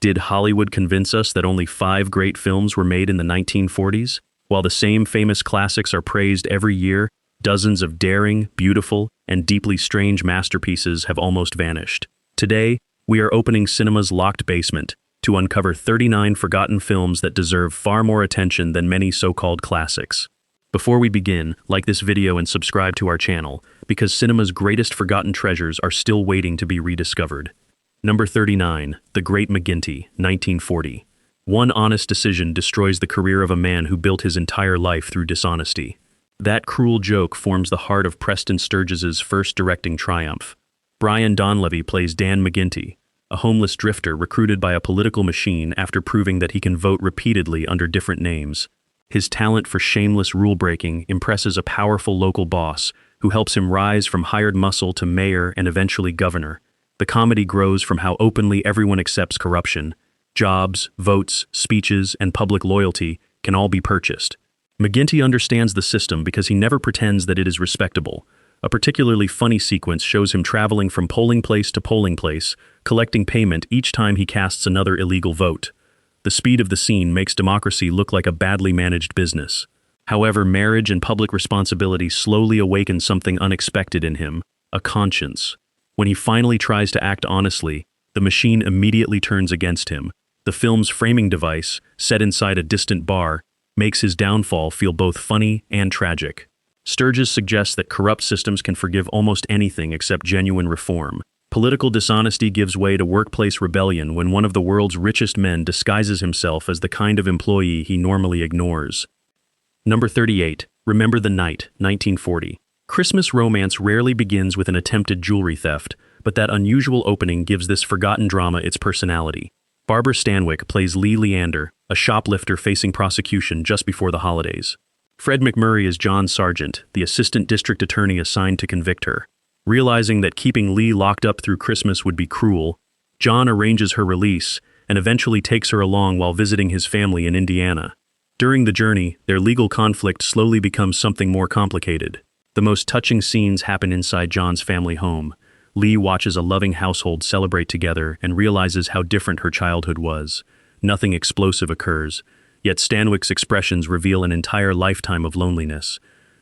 Did Hollywood convince us that only 5 great films were made in the 1940s? While the same famous classics are praised every year, dozens of daring, beautiful, and deeply strange masterpieces have almost vanished. Today, we are opening cinema's locked basement to uncover 39 forgotten films that deserve far more attention than many so-called classics. Before we begin, like this video and subscribe to our channel, because cinema's greatest forgotten treasures are still waiting to be rediscovered. Number 39, The Great McGinty, 1940. One honest decision destroys the career of a man who built his entire life through dishonesty. That cruel joke forms the heart of Preston Sturges's first directing triumph. Brian Donlevy plays Dan McGinty, a homeless drifter recruited by a political machine after proving that he can vote repeatedly under different names. His talent for shameless rule-breaking impresses a powerful local boss who helps him rise from hired muscle to mayor and eventually governor. The comedy grows from how openly everyone accepts corruption. Jobs, votes, speeches, and public loyalty can all be purchased. McGinty understands the system because he never pretends that it is respectable. A particularly funny sequence shows him traveling from polling place to polling place, collecting payment each time he casts another illegal vote. The speed of the scene makes democracy look like a badly managed business. However, marriage and public responsibility slowly awaken something unexpected in him, a conscience. When he finally tries to act honestly, the machine immediately turns against him. The film's framing device, set inside a distant bar, makes his downfall feel both funny and tragic. Sturges suggests that corrupt systems can forgive almost anything except genuine reform. Political dishonesty gives way to workplace rebellion when one of the world's richest men disguises himself as the kind of employee he normally ignores. Number 38, Remember the Night, 1940. Christmas romance rarely begins with an attempted jewelry theft, but that unusual opening gives this forgotten drama its personality. Barbara Stanwyck plays Lee Leander, a shoplifter facing prosecution just before the holidays. Fred McMurray is John Sargent, the assistant district attorney assigned to convict her. Realizing that keeping Lee locked up through Christmas would be cruel, John arranges her release and eventually takes her along while visiting his family in Indiana. During the journey, their legal conflict slowly becomes something more complicated. The most touching scenes happen inside John's family home. Lee watches a loving household celebrate together and realizes how different her childhood was. Nothing explosive occurs, yet Stanwyck's expressions reveal an entire lifetime of loneliness.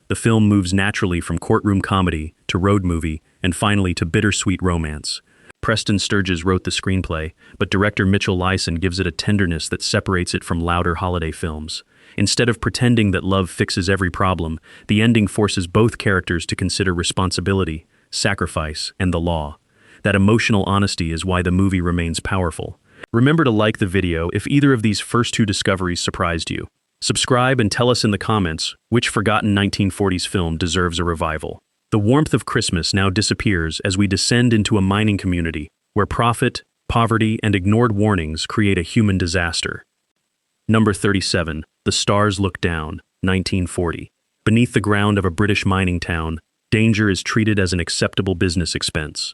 The film moves naturally from courtroom comedy to road movie and finally to bittersweet romance. Preston Sturges wrote the screenplay, but director Mitchell Lyson gives it a tenderness that separates it from louder holiday films. Instead of pretending that love fixes every problem, the ending forces both characters to consider responsibility, sacrifice, and the law. That emotional honesty is why the movie remains powerful. Remember to like the video if either of these first 2 discoveries surprised you. Subscribe and tell us in the comments which forgotten 1940s film deserves a revival. The warmth of Christmas now disappears as we descend into a mining community where profit, poverty, and ignored warnings create a human disaster. Number 37, The Stars Look Down, 1940. Beneath the ground of a British mining town, danger is treated as an acceptable business expense.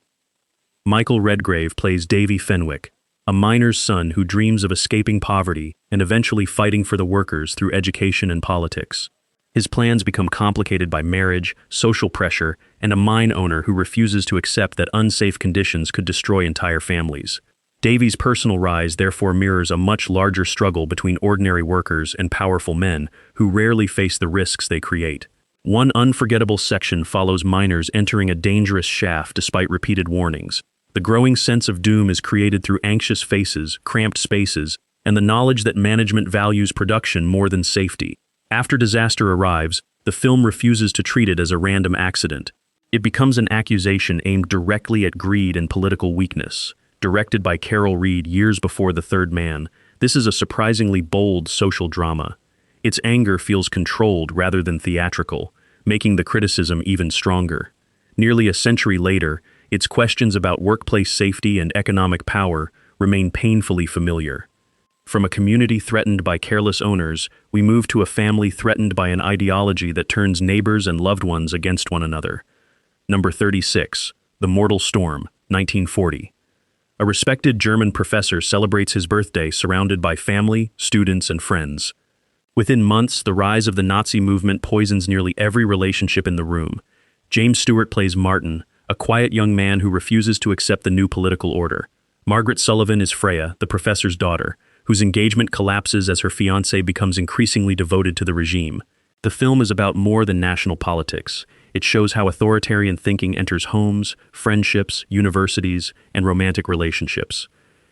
Michael Redgrave plays Davy Fenwick, a miner's son who dreams of escaping poverty and eventually fighting for the workers through education and politics. His plans become complicated by marriage, social pressure, and a mine owner who refuses to accept that unsafe conditions could destroy entire families. Davy's personal rise therefore mirrors a much larger struggle between ordinary workers and powerful men who rarely face the risks they create. One unforgettable section follows miners entering a dangerous shaft despite repeated warnings. The growing sense of doom is created through anxious faces, cramped spaces, and the knowledge that management values production more than safety. After disaster arrives, the film refuses to treat it as a random accident. It becomes an accusation aimed directly at greed and political weakness. Directed by Carol Reed years before The Third Man, this is a surprisingly bold social drama. Its anger feels controlled rather than theatrical, making the criticism even stronger. Nearly a century later, its questions about workplace safety and economic power remain painfully familiar. From a community threatened by careless owners, we move to a family threatened by an ideology that turns neighbors and loved ones against one another. Number 36, The Mortal Storm, 1940. A respected German professor celebrates his birthday surrounded by family, students, and friends. Within months, the rise of the Nazi movement poisons nearly every relationship in the room. James Stewart plays Martin, a quiet young man who refuses to accept the new political order. Margaret Sullivan is Freya, the professor's daughter, whose engagement collapses as her fiancé becomes increasingly devoted to the regime. The film is about more than national politics. It shows how authoritarian thinking enters homes, friendships, universities, and romantic relationships.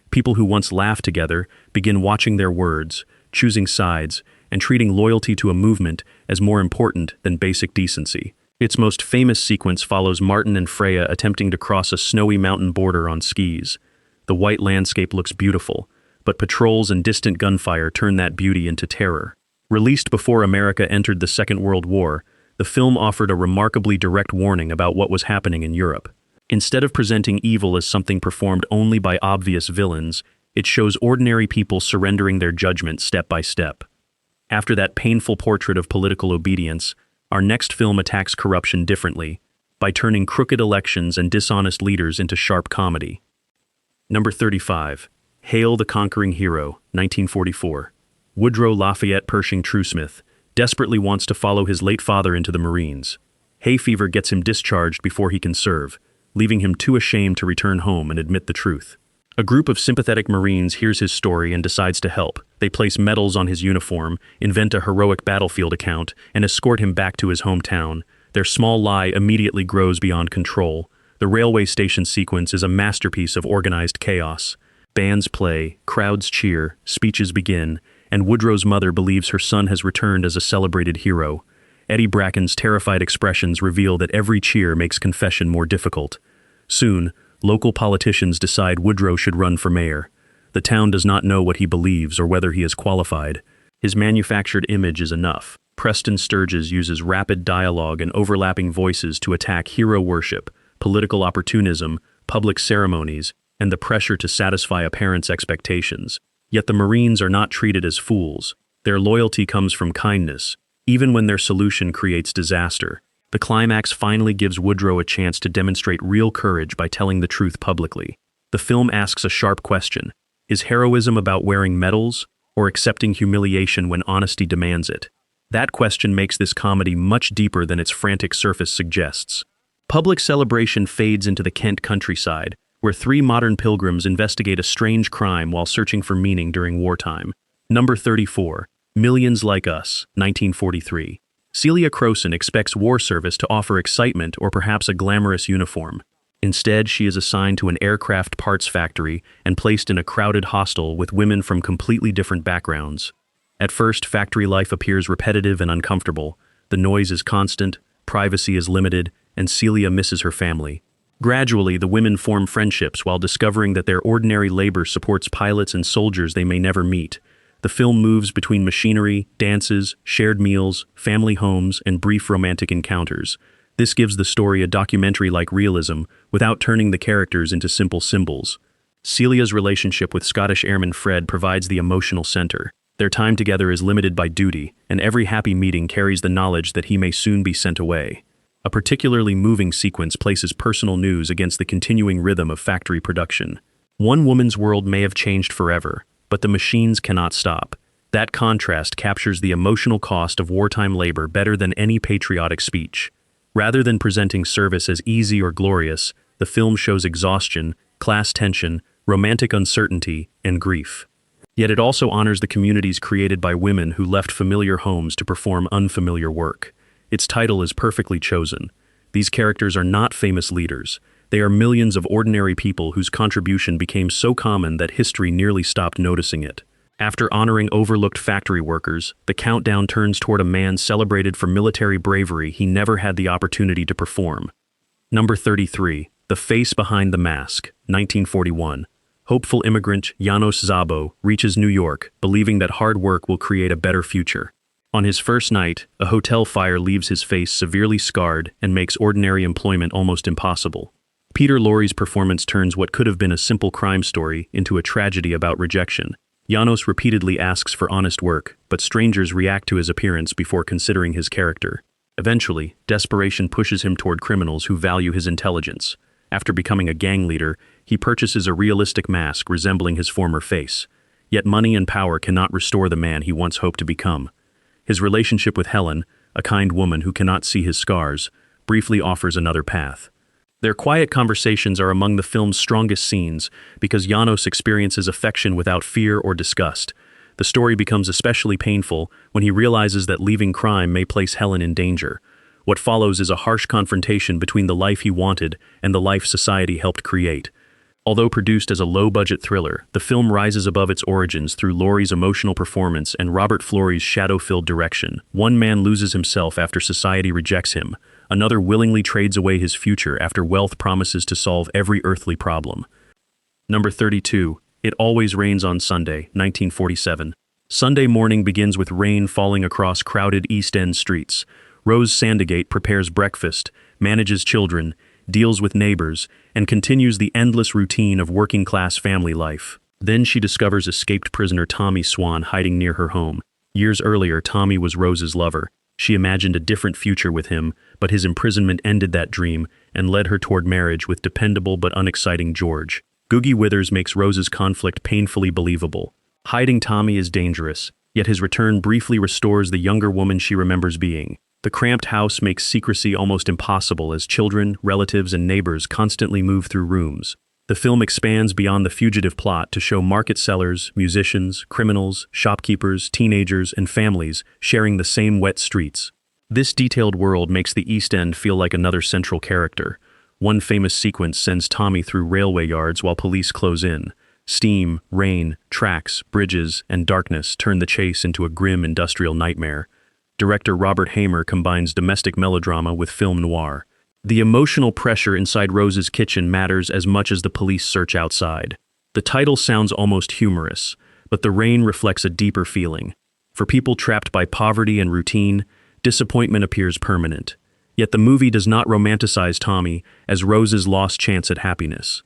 People who once laughed together begin watching their words, choosing sides, and treating loyalty to a movement as more important than basic decency. Its most famous sequence follows Martin and Freya attempting to cross a snowy mountain border on skis. The white landscape looks beautiful, but patrols and distant gunfire turn that beauty into terror. Released before America entered the Second World War, the film offered a remarkably direct warning about what was happening in Europe. Instead of presenting evil as something performed only by obvious villains, it shows ordinary people surrendering their judgment step by step. After that painful portrait of political obedience, our next film attacks corruption differently, by turning crooked elections and dishonest leaders into sharp comedy. Number 35. Hail the Conquering Hero, 1944. Woodrow Lafayette Pershing Truesmith desperately wants to follow his late father into the Marines. Hay fever gets him discharged before he can serve, leaving him too ashamed to return home and admit the truth. A group of sympathetic Marines hears his story and decides to help. They place medals on his uniform, invent a heroic battlefield account, and escort him back to his hometown. Their small lie immediately grows beyond control. The railway station sequence is a masterpiece of organized chaos. Bands play, crowds cheer, speeches begin, and Woodrow's mother believes her son has returned as a celebrated hero. Eddie Bracken's terrified expressions reveal that every cheer makes confession more difficult. Soon, local politicians decide Woodrow should run for mayor. The town does not know what he believes or whether he is qualified. His manufactured image is enough. Preston Sturges uses rapid dialogue and overlapping voices to attack hero worship, political opportunism, public ceremonies, and the pressure to satisfy a parent's expectations. Yet the Marines are not treated as fools. Their loyalty comes from kindness, even when their solution creates disaster. The climax finally gives Woodrow a chance to demonstrate real courage by telling the truth publicly. The film asks a sharp question: is heroism about wearing medals, or accepting humiliation when honesty demands it? That question makes this comedy much deeper than its frantic surface suggests. Public celebration fades into the Kent countryside, where three modern pilgrims investigate a strange crime while searching for meaning during wartime. Number 34. Millions Like Us, 1943. Celia Crowson expects war service to offer excitement or perhaps a glamorous uniform. Instead, she is assigned to an aircraft parts factory and placed in a crowded hostel with women from completely different backgrounds. At first, factory life appears repetitive and uncomfortable. The noise is constant, privacy is limited, and Celia misses her family. Gradually, the women form friendships while discovering that their ordinary labor supports pilots and soldiers they may never meet. The film moves between machinery, dances, shared meals, family homes, and brief romantic encounters. This gives the story a documentary-like realism without turning the characters into simple symbols. Celia's relationship with Scottish Airman Fred provides the emotional center. Their time together is limited by duty, and every happy meeting carries the knowledge that he may soon be sent away. A particularly moving sequence places personal news against the continuing rhythm of factory production. One woman's world may have changed forever, but the machines cannot stop. That contrast captures the emotional cost of wartime labor better than any patriotic speech. Rather than presenting service as easy or glorious, the film shows exhaustion, class tension, romantic uncertainty, and grief. Yet it also honors the communities created by women who left familiar homes to perform unfamiliar work. Its title is perfectly chosen. These characters are not famous leaders. They are millions of ordinary people whose contribution became so common that history nearly stopped noticing it. After honoring overlooked factory workers, the countdown turns toward a man celebrated for military bravery he never had the opportunity to perform. Number 33. The Face Behind the Mask, 1941. Hopeful immigrant Janos Szabo reaches New York, believing that hard work will create a better future. On his first night, a hotel fire leaves his face severely scarred and makes ordinary employment almost impossible. Peter Lorre's performance turns what could have been a simple crime story into a tragedy about rejection. Janos repeatedly asks for honest work, but strangers react to his appearance before considering his character. Eventually, desperation pushes him toward criminals who value his intelligence. After becoming a gang leader, he purchases a realistic mask resembling his former face. Yet money and power cannot restore the man he once hoped to become. His relationship with Helen, a kind woman who cannot see his scars, briefly offers another path. Their quiet conversations are among the film's strongest scenes because Janos experiences affection without fear or disgust. The story becomes especially painful when he realizes that leaving crime may place Helen in danger. What follows is a harsh confrontation between the life he wanted and the life society helped create. Although produced as a low-budget thriller, the film rises above its origins through Laurie's emotional performance and Robert Florey's shadow-filled direction. One man loses himself after society rejects him. Another willingly trades away his future after wealth promises to solve every earthly problem. Number 32. It Always Rains on Sunday, 1947. Sunday morning begins with rain falling across crowded East End streets. Rose Sandegate prepares breakfast, manages children, deals with neighbors, and continues the endless routine of working-class family life. Then she discovers escaped prisoner Tommy Swan hiding near her home. Years earlier, Tommy was Rose's lover. She imagined a different future with him, but his imprisonment ended that dream and led her toward marriage with dependable but unexciting George. Googie Withers makes Rose's conflict painfully believable. Hiding Tommy is dangerous, yet his return briefly restores the younger woman she remembers being. The cramped house makes secrecy almost impossible as children, relatives, and neighbors constantly move through rooms. The film expands beyond the fugitive plot to show market sellers, musicians, criminals, shopkeepers, teenagers, and families sharing the same wet streets. This detailed world makes the East End feel like another central character. One famous sequence sends Tommy through railway yards while police close in. Steam, rain, tracks, bridges, and darkness turn the chase into a grim industrial nightmare. Director Robert Hamer combines domestic melodrama with film noir. The emotional pressure inside Rose's kitchen matters as much as the police search outside. The title sounds almost humorous, but the rain reflects a deeper feeling. For people trapped by poverty and routine, disappointment appears permanent. Yet the movie does not romanticize Tommy as Rose's lost chance at happiness.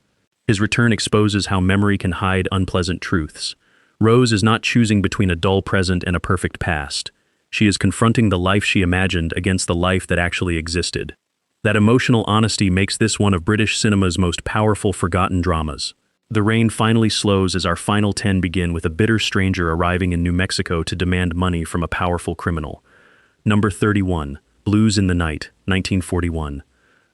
His return exposes how memory can hide unpleasant truths. Rose is not choosing between a dull present and a perfect past. She is confronting the life she imagined against the life that actually existed. That emotional honesty makes this one of British cinema's most powerful forgotten dramas. The rain finally slows as our final 10 begin with a bitter stranger arriving in New Mexico to demand money from a powerful criminal. Number 31. Blues in the Night, 1941.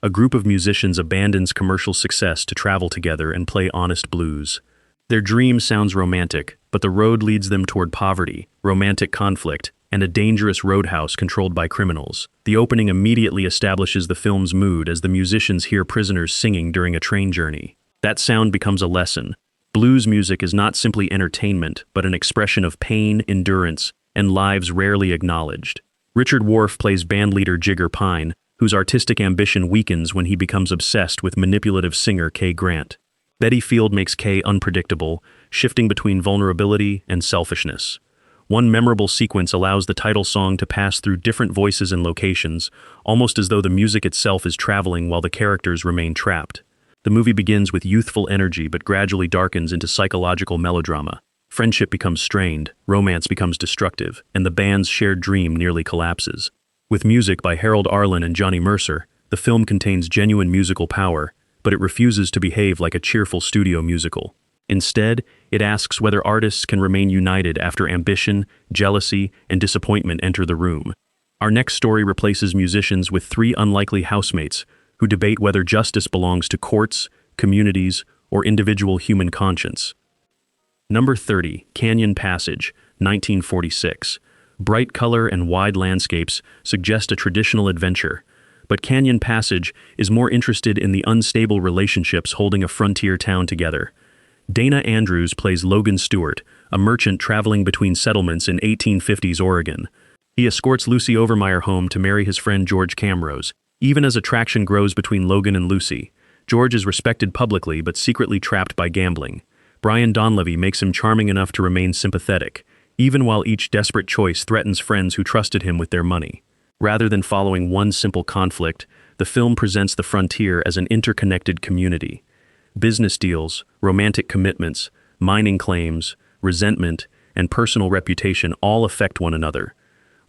A group of musicians abandons commercial success to travel together and play honest blues. Their dream sounds romantic, but the road leads them toward poverty, romantic conflict, and a dangerous roadhouse controlled by criminals. The opening immediately establishes the film's mood as the musicians hear prisoners singing during a train journey. That sound becomes a lesson. Blues music is not simply entertainment, but an expression of pain, endurance, and lives rarely acknowledged. Richard Wharf plays bandleader Jigger Pine, whose artistic ambition weakens when he becomes obsessed with manipulative singer Kay Grant. Betty Field makes Kay unpredictable, shifting between vulnerability and selfishness. One memorable sequence allows the title song to pass through different voices and locations, almost as though the music itself is traveling while the characters remain trapped. The movie begins with youthful energy but gradually darkens into psychological melodrama. Friendship becomes strained, romance becomes destructive, and the band's shared dream nearly collapses. With music by Harold Arlen and Johnny Mercer, the film contains genuine musical power, but it refuses to behave like a cheerful studio musical. Instead, it asks whether artists can remain united after ambition, jealousy, and disappointment enter the room. Our next story replaces musicians with three unlikely housemates who debate whether justice belongs to courts, communities, or individual human conscience. Number 30, Canyon Passage, 1946. Bright color and wide landscapes suggest a traditional adventure, but Canyon Passage is more interested in the unstable relationships holding a frontier town together. Dana Andrews plays Logan Stewart, a merchant traveling between settlements in 1850s Oregon. He escorts Lucy Overmeyer home to marry his friend George Camrose. Even as attraction grows between Logan and Lucy, George is respected publicly but secretly trapped by gambling. Brian Donlevy makes him charming enough to remain sympathetic, even while each desperate choice threatens friends who trusted him with their money. Rather than following one simple conflict, the film presents the frontier as an interconnected community. Business deals, romantic commitments, mining claims, resentment, and personal reputation all affect one another.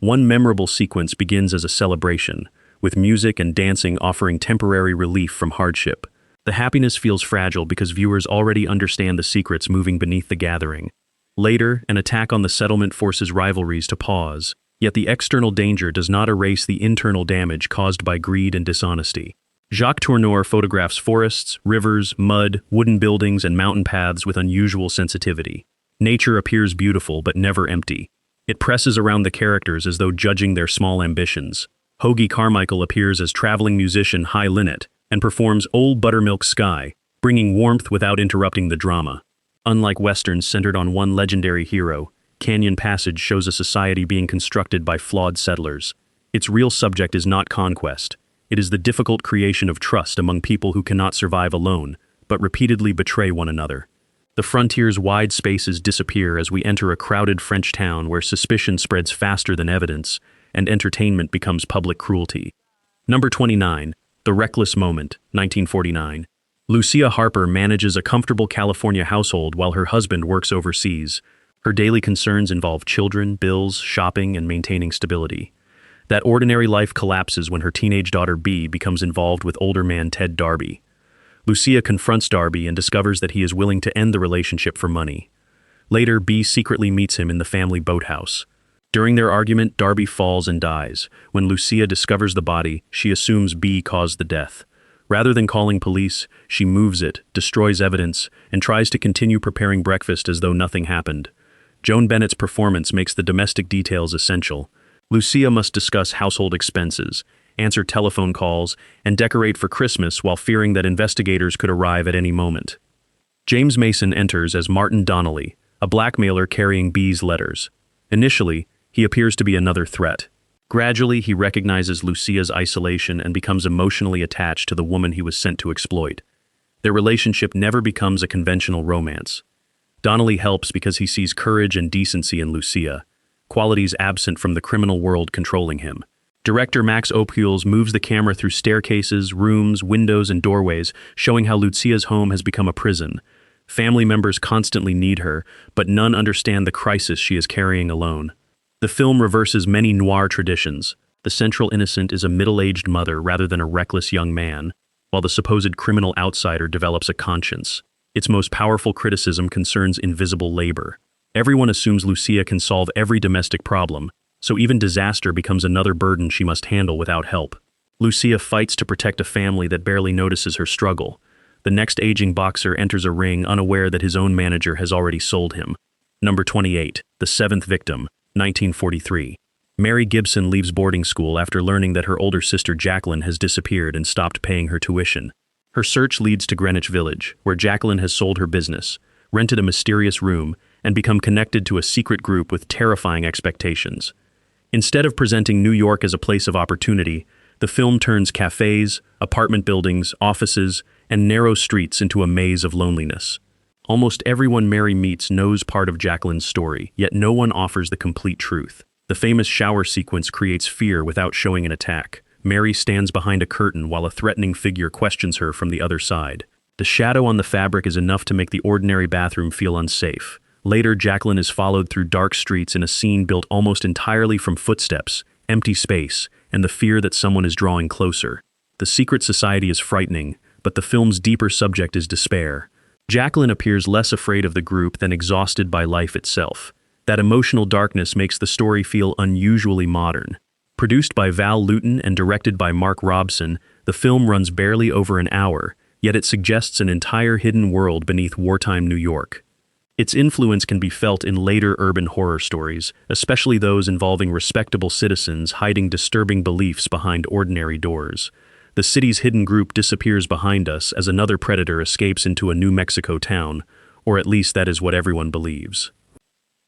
One memorable sequence begins as a celebration, with music and dancing offering temporary relief from hardship. The happiness feels fragile because viewers already understand the secrets moving beneath the gathering. Later, an attack on the settlement forces rivalries to pause, yet the external danger does not erase the internal damage caused by greed and dishonesty. Jacques Tourneur photographs forests, rivers, mud, wooden buildings, and mountain paths with unusual sensitivity. Nature appears beautiful but never empty. It presses around the characters as though judging their small ambitions. Hoagie Carmichael appears as traveling musician High Linnet and performs Old Buttermilk Sky, bringing warmth without interrupting the drama. Unlike westerns centered on one legendary hero, Canyon Passage shows a society being constructed by flawed settlers. Its real subject is not conquest. It is the difficult creation of trust among people who cannot survive alone, but repeatedly betray one another. The frontier's wide spaces disappear as we enter a crowded French town where suspicion spreads faster than evidence, and entertainment becomes public cruelty. Number 29, The Reckless Moment, 1949. Lucia Harper manages a comfortable California household while her husband works overseas. Her daily concerns involve children, bills, shopping, and maintaining stability. That ordinary life collapses when her teenage daughter Bea becomes involved with older man Ted Darby. Lucia confronts Darby and discovers that he is willing to end the relationship for money. Later, Bea secretly meets him in the family boathouse. During their argument, Darby falls and dies. When Lucia discovers the body, she assumes Bea caused the death. Rather than calling police, she moves it, destroys evidence, and tries to continue preparing breakfast as though nothing happened. Joan Bennett's performance makes the domestic details essential. Lucia must discuss household expenses, answer telephone calls, and decorate for Christmas while fearing that investigators could arrive at any moment. James Mason enters as Martin Donnelly, a blackmailer carrying Bea's letters. Initially, he appears to be another threat. Gradually, he recognizes Lucia's isolation and becomes emotionally attached to the woman he was sent to exploit. Their relationship never becomes a conventional romance. Donnelly helps because he sees courage and decency in Lucia, qualities absent from the criminal world controlling him. Director Max Ophuls moves the camera through staircases, rooms, windows, and doorways, showing how Lucia's home has become a prison. Family members constantly need her, but none understand the crisis she is carrying alone. The film reverses many noir traditions. The central innocent is a middle-aged mother rather than a reckless young man, while the supposed criminal outsider develops a conscience. Its most powerful criticism concerns invisible labor. Everyone assumes Lucia can solve every domestic problem, so even disaster becomes another burden she must handle without help. Lucia fights to protect a family that barely notices her struggle. The next aging boxer enters a ring unaware that his own manager has already sold him. Number 28, The Seventh Victim, 1943. Mary Gibson leaves boarding school after learning that her older sister Jacqueline has disappeared and stopped paying her tuition. Her search leads to Greenwich Village, where Jacqueline has sold her business, rented a mysterious room, and become connected to a secret group with terrifying expectations. Instead of presenting New York as a place of opportunity, the film turns cafes, apartment buildings, offices, and narrow streets into a maze of loneliness. Almost everyone Mary meets knows part of Jacqueline's story, yet no one offers the complete truth. The famous shower sequence creates fear without showing an attack. Mary stands behind a curtain while a threatening figure questions her from the other side. The shadow on the fabric is enough to make the ordinary bathroom feel unsafe. Later, Jacqueline is followed through dark streets in a scene built almost entirely from footsteps, empty space, and the fear that someone is drawing closer. The secret society is frightening, but the film's deeper subject is despair. Jacqueline appears less afraid of the group than exhausted by life itself. That emotional darkness makes the story feel unusually modern. Produced by Val Lewton and directed by Mark Robson, the film runs barely over an hour, yet it suggests an entire hidden world beneath wartime New York. Its influence can be felt in later urban horror stories, especially those involving respectable citizens hiding disturbing beliefs behind ordinary doors. The city's hidden group disappears behind us as another predator escapes into a New Mexico town, or at least that is what everyone believes.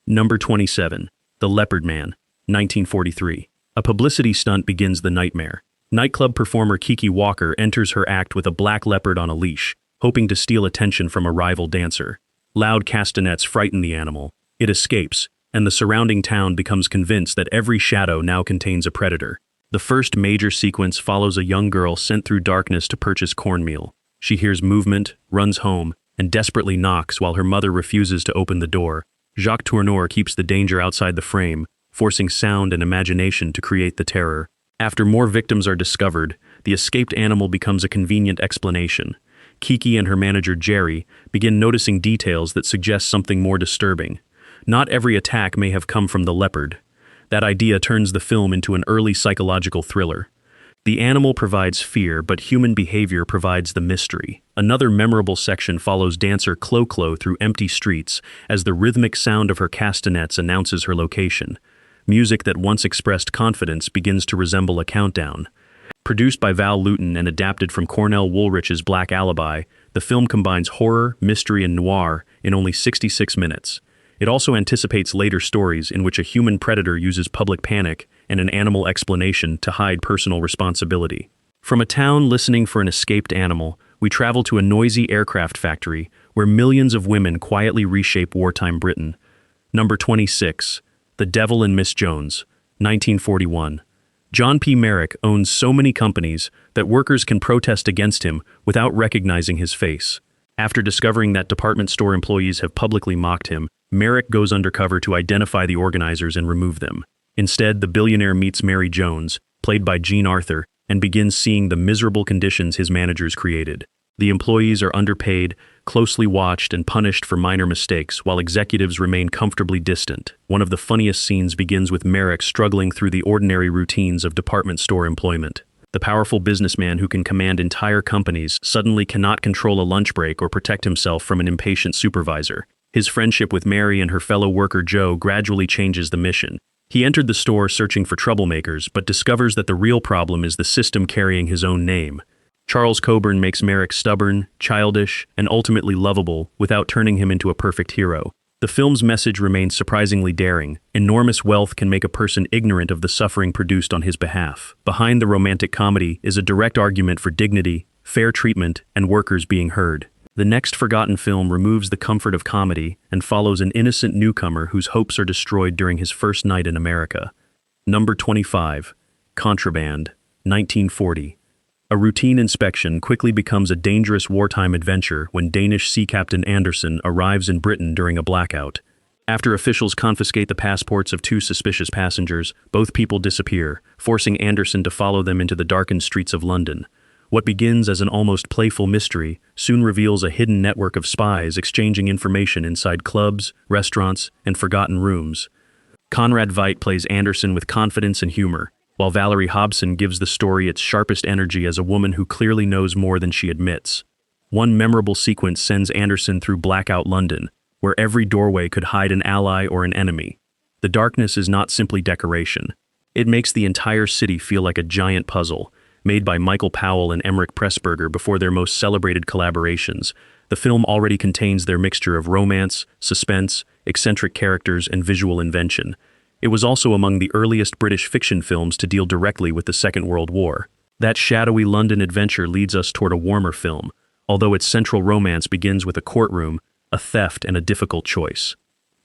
Number 27, The Leopard Man, 1943. A publicity stunt begins the nightmare. Nightclub performer Kiki Walker enters her act with a black leopard on a leash, hoping to steal attention from a rival dancer. Loud castanets frighten the animal. It escapes, and the surrounding town becomes convinced that every shadow now contains a predator. The first major sequence follows a young girl sent through darkness to purchase cornmeal. She hears movement, runs home, and desperately knocks while her mother refuses to open the door. Jacques Tourneur keeps the danger outside the frame, forcing sound and imagination to create the terror. After more victims are discovered, the escaped animal becomes a convenient explanation. Kiki and her manager Jerry begin noticing details that suggest something more disturbing. Not every attack may have come from the leopard. That idea turns the film into an early psychological thriller. The animal provides fear, but human behavior provides the mystery. Another memorable section follows dancer Clo-Clo through empty streets as the rhythmic sound of her castanets announces her location. Music that once expressed confidence begins to resemble a countdown. Produced by Val Lewton and adapted from Cornell Woolrich's Black Alibi, the film combines horror, mystery, and noir in only 66 minutes. It also anticipates later stories in which a human predator uses public panic and an animal explanation to hide personal responsibility. From a town listening for an escaped animal, we travel to a noisy aircraft factory where millions of women quietly reshape wartime Britain. Number 26. The Devil and Miss Jones, 1941. John P. Merrick owns so many companies that workers can protest against him without recognizing his face. After discovering that department store employees have publicly mocked him, Merrick goes undercover to identify the organizers and remove them. Instead, the billionaire meets Mary Jones, played by Jean Arthur, and begins seeing the miserable conditions his managers created. The employees are underpaid, closely watched, and punished for minor mistakes, while executives remain comfortably distant. One of the funniest scenes begins with Merrick struggling through the ordinary routines of department store employment. The powerful businessman who can command entire companies suddenly cannot control a lunch break or protect himself from an impatient supervisor. His friendship with Mary and her fellow worker Joe gradually changes the mission. He entered the store searching for troublemakers, but discovers that the real problem is the system carrying his own name. Charles Coburn makes Merrick stubborn, childish, and ultimately lovable without turning him into a perfect hero. The film's message remains surprisingly daring. Enormous wealth can make a person ignorant of the suffering produced on his behalf. Behind the romantic comedy is a direct argument for dignity, fair treatment, and workers being heard. The next forgotten film removes the comfort of comedy and follows an innocent newcomer whose hopes are destroyed during his first night in America. Number 25. Contraband, 1940. A routine inspection quickly becomes a dangerous wartime adventure when Danish Sea Captain Anderson arrives in Britain during a blackout. After officials confiscate the passports of two suspicious passengers, both people disappear, forcing Anderson to follow them into the darkened streets of London. What begins as an almost playful mystery soon reveals a hidden network of spies exchanging information inside clubs, restaurants, and forgotten rooms. Conrad Veidt plays Anderson with confidence and humor, while Valerie Hobson gives the story its sharpest energy as a woman who clearly knows more than she admits. One memorable sequence sends Anderson through blackout London, where every doorway could hide an ally or an enemy. The darkness is not simply decoration. It makes the entire city feel like a giant puzzle, made by Michael Powell and Emmerich Pressburger before their most celebrated collaborations. The film already contains their mixture of romance, suspense, eccentric characters, and visual invention. It was also among the earliest British fiction films to deal directly with the Second World War. That shadowy London adventure leads us toward a warmer film, although its central romance begins with a courtroom, a theft, and a difficult choice.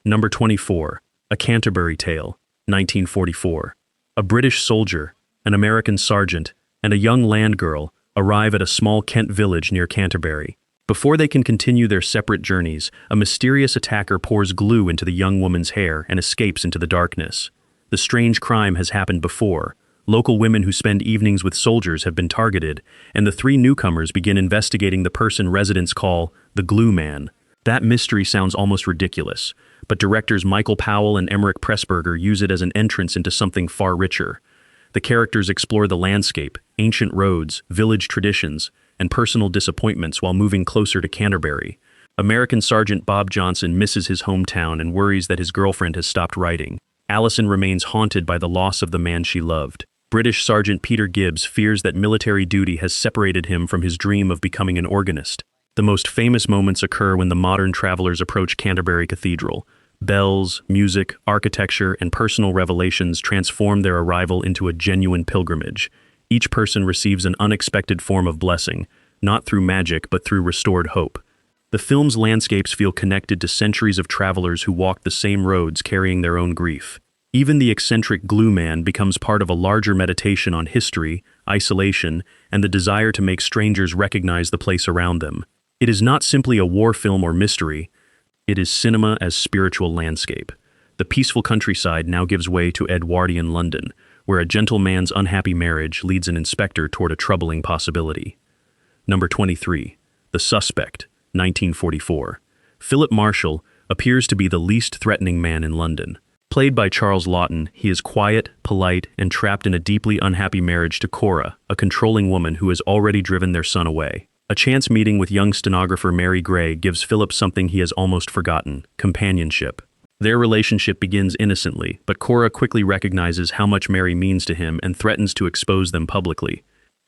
Number 24. A Canterbury Tale, 1944. A British soldier, an American sergeant, and a young land girl arrive at a small Kent village near Canterbury. Before they can continue their separate journeys, a mysterious attacker pours glue into the young woman's hair and escapes into the darkness. The strange crime has happened before. Local women who spend evenings with soldiers have been targeted, and the three newcomers begin investigating the person residents call the Glue Man. That mystery sounds almost ridiculous, but directors Michael Powell and Emmerich Pressburger use it as an entrance into something far richer. The characters explore the landscape, ancient roads, village traditions, and personal disappointments while moving closer to Canterbury. American Sergeant Bob Johnson misses his hometown and worries that his girlfriend has stopped writing. Allison remains haunted by the loss of the man she loved. British Sergeant Peter Gibbs fears that military duty has separated him from his dream of becoming an organist. The most famous moments occur when the modern travelers approach Canterbury Cathedral. Bells, music, architecture, and personal revelations transform their arrival into a genuine pilgrimage. Each person receives an unexpected form of blessing, not through magic but through restored hope. The film's landscapes feel connected to centuries of travelers who walked the same roads carrying their own grief. Even the eccentric Glue Man becomes part of a larger meditation on history, isolation, and the desire to make strangers recognize the place around them. It is not simply a war film or mystery. It is cinema as spiritual landscape. The peaceful countryside now gives way to Edwardian London, where a gentleman's unhappy marriage leads an inspector toward a troubling possibility. Number 23. The Suspect, 1944. Philip Marshall appears to be the least threatening man in London. Played by Charles Laughton, he is quiet, polite, and trapped in a deeply unhappy marriage to Cora, a controlling woman who has already driven their son away. A chance meeting with young stenographer Mary Gray gives Philip something he has almost forgotten: companionship. Their relationship begins innocently, but Cora quickly recognizes how much Mary means to him and threatens to expose them publicly.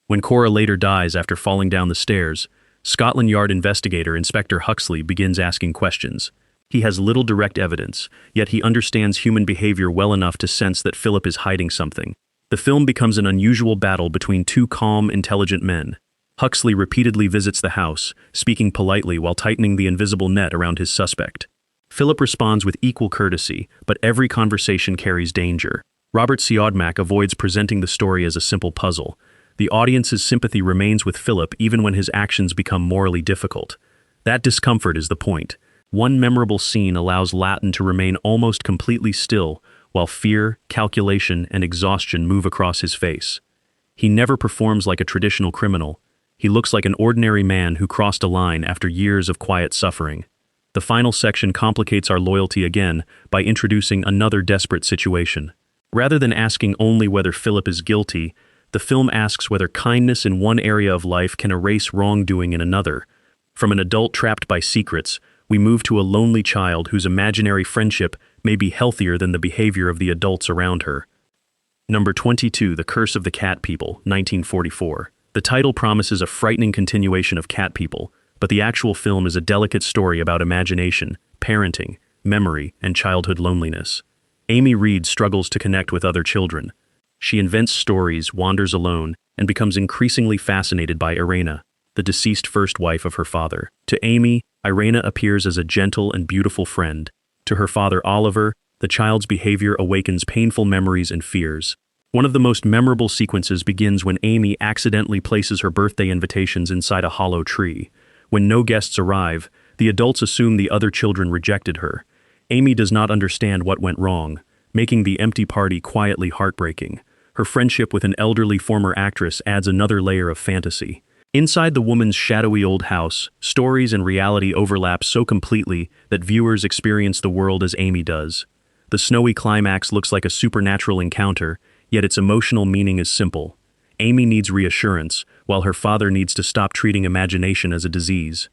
When Cora later dies after falling down the stairs, Scotland Yard investigator Inspector Huxley begins asking questions. He has little direct evidence, yet he understands human behavior well enough to sense that Philip is hiding something. The film becomes an unusual battle between two calm, intelligent men. Huxley repeatedly visits the house, speaking politely while tightening the invisible net around his suspect. Philip responds with equal courtesy, but every conversation carries danger. Robert Siodmak avoids presenting the story as a simple puzzle. The audience's sympathy remains with Philip even when his actions become morally difficult. That discomfort is the point. One memorable scene allows Laughton to remain almost completely still, while fear, calculation, and exhaustion move across his face. He never performs like a traditional criminal. He looks like an ordinary man who crossed a line after years of quiet suffering. The final section complicates our loyalty again by introducing another desperate situation. Rather than asking only whether Philip is guilty, the film asks whether kindness in one area of life can erase wrongdoing in another. From an adult trapped by secrets, we move to a lonely child whose imaginary friendship may be healthier than the behavior of the adults around her. Number 22, The Curse of the Cat People, 1944. The title promises a frightening continuation of Cat People, but the actual film is a delicate story about imagination, parenting, memory, and childhood loneliness. Amy Reed struggles to connect with other children. She invents stories, wanders alone, and becomes increasingly fascinated by Irena, the deceased first wife of her father. To Amy, Irena appears as a gentle and beautiful friend. To her father Oliver, the child's behavior awakens painful memories and fears. One of the most memorable sequences begins when Amy accidentally places her birthday invitations inside a hollow tree. When no guests arrive, the adults assume the other children rejected her. Amy does not understand what went wrong, making the empty party quietly heartbreaking. Her friendship with an elderly former actress adds another layer of fantasy. Inside the woman's shadowy old house, stories and reality overlap so completely that viewers experience the world as Amy does. The snowy climax looks like a supernatural encounter, yet its emotional meaning is simple. Amy needs reassurance, while her father needs to stop treating imagination as a disease.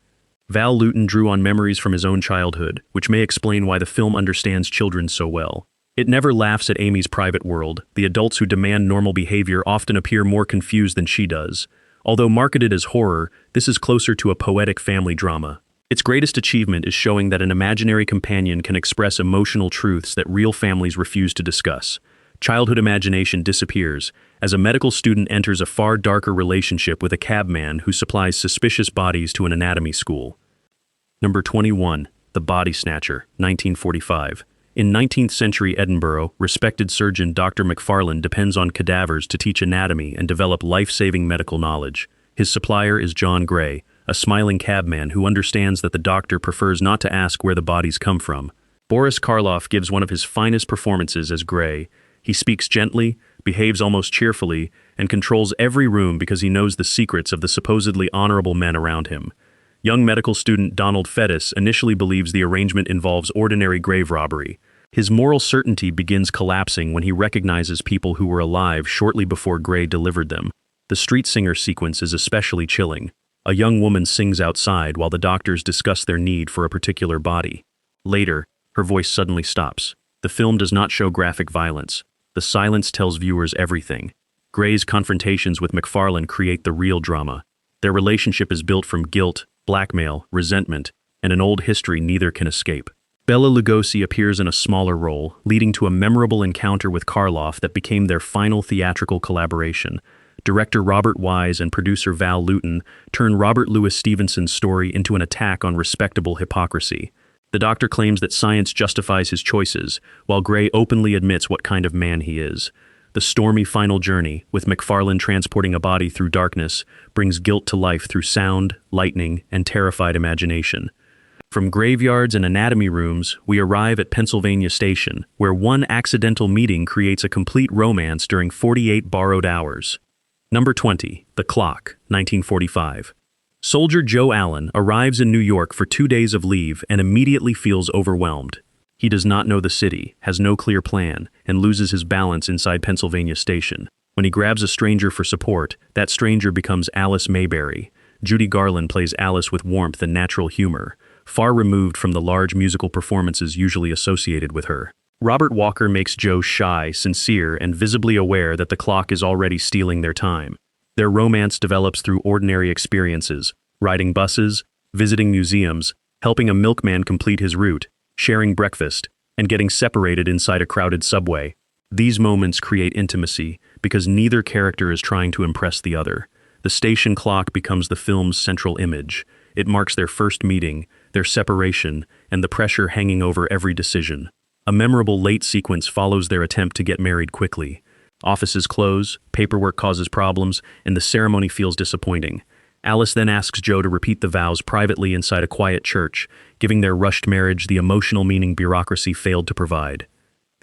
Val Lewton drew on memories from his own childhood, which may explain why the film understands children so well. It never laughs at Amy's private world. The adults who demand normal behavior often appear more confused than she does. Although marketed as horror, this is closer to a poetic family drama. Its greatest achievement is showing that an imaginary companion can express emotional truths that real families refuse to discuss. Childhood imagination disappears as a medical student enters a far darker relationship with a cabman who supplies suspicious bodies to an anatomy school. Number 21, The Body Snatcher, 1945. In 19th century Edinburgh, respected surgeon Dr. McFarlane depends on cadavers to teach anatomy and develop life-saving medical knowledge. His supplier is John Gray, a smiling cabman who understands that the doctor prefers not to ask where the bodies come from. Boris Karloff gives one of his finest performances as Gray. He speaks gently, behaves almost cheerfully, and controls every room because he knows the secrets of the supposedly honorable men around him. Young medical student Donald Fettis initially believes the arrangement involves ordinary grave robbery. His moral certainty begins collapsing when he recognizes people who were alive shortly before Gray delivered them. The street singer sequence is especially chilling. A young woman sings outside while the doctors discuss their need for a particular body. Later, her voice suddenly stops. The film does not show graphic violence. The silence tells viewers everything. Gray's confrontations with McFarlane create the real drama. Their relationship is built from guilt, blackmail, resentment, and an old history neither can escape. Bela Lugosi appears in a smaller role, leading to a memorable encounter with Karloff that became their final theatrical collaboration. Director Robert Wise and producer Val Lewton turn Robert Louis Stevenson's story into an attack on respectable hypocrisy. The doctor claims that science justifies his choices, while Gray openly admits what kind of man he is. The stormy final journey, with McFarlane transporting a body through darkness, brings guilt to life through sound, lightning, and terrified imagination. From graveyards and anatomy rooms, we arrive at Pennsylvania Station, where one accidental meeting creates a complete romance during 48 borrowed hours. Number 20, The Clock, 1945. Soldier Joe Allen arrives in New York for 2 days of leave and immediately feels overwhelmed. He does not know the city, has no clear plan, and loses his balance inside Pennsylvania Station. When he grabs a stranger for support, that stranger becomes Alice Mayberry. Judy Garland plays Alice with warmth and natural humor, far removed from the large musical performances usually associated with her. Robert Walker makes Joe shy, sincere, and visibly aware that the clock is already stealing their time. Their romance develops through ordinary experiences, riding buses, visiting museums, helping a milkman complete his route, sharing breakfast, and getting separated inside a crowded subway. These moments create intimacy because neither character is trying to impress the other. The station clock becomes the film's central image. It marks their first meeting, their separation, and the pressure hanging over every decision. A memorable late sequence follows their attempt to get married quickly. Offices close, paperwork causes problems, and the ceremony feels disappointing. Alice then asks Joe to repeat the vows privately inside a quiet church, giving their rushed marriage the emotional meaning bureaucracy failed to provide.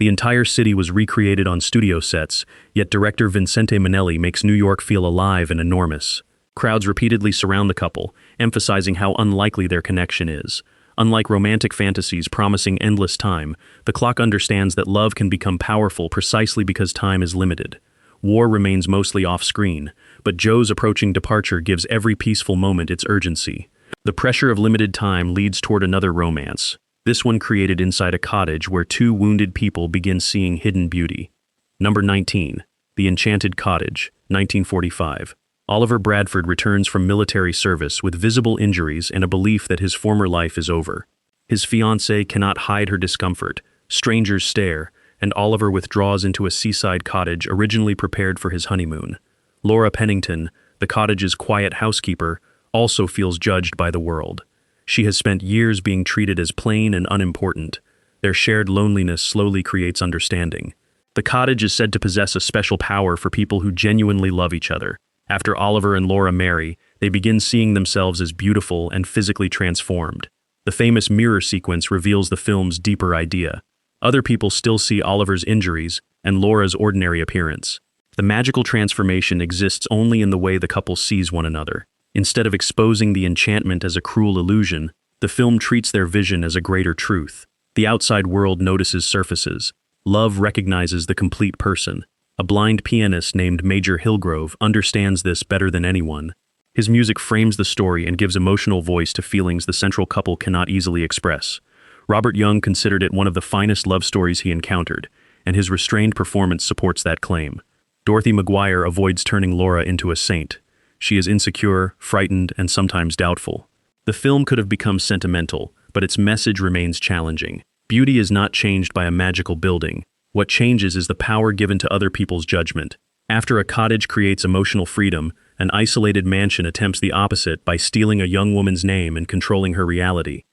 The entire city was recreated on studio sets, yet director Vincente Minnelli makes New York feel alive and enormous. Crowds repeatedly surround the couple, emphasizing how unlikely their connection is. Unlike romantic fantasies promising endless time, the clock understands that love can become powerful precisely because time is limited. War remains mostly off-screen, but Joe's approaching departure gives every peaceful moment its urgency. The pressure of limited time leads toward another romance, this one created inside a cottage where two wounded people begin seeing hidden beauty. Number 19. The Enchanted Cottage, 1945. Oliver Bradford returns from military service with visible injuries and a belief that his former life is over. His fiancée cannot hide her discomfort, strangers stare, and Oliver withdraws into a seaside cottage originally prepared for his honeymoon. Laura Pennington, the cottage's quiet housekeeper, also feels judged by the world. She has spent years being treated as plain and unimportant. Their shared loneliness slowly creates understanding. The cottage is said to possess a special power for people who genuinely love each other. After Oliver and Laura marry, they begin seeing themselves as beautiful and physically transformed. The famous mirror sequence reveals the film's deeper idea. Other people still see Oliver's injuries and Laura's ordinary appearance. The magical transformation exists only in the way the couple sees one another. Instead of exposing the enchantment as a cruel illusion, the film treats their vision as a greater truth. The outside world notices surfaces. Love recognizes the complete person. A blind pianist named Major Hillgrove understands this better than anyone. His music frames the story and gives emotional voice to feelings the central couple cannot easily express. Robert Young considered it one of the finest love stories he encountered, and his restrained performance supports that claim. Dorothy McGuire avoids turning Laura into a saint. She is insecure, frightened, and sometimes doubtful. The film could have become sentimental, but its message remains challenging. Beauty is not changed by a magical building. What changes is the power given to other people's judgment. After a cottage creates emotional freedom, an isolated mansion attempts the opposite by stealing a young woman's name and controlling her reality.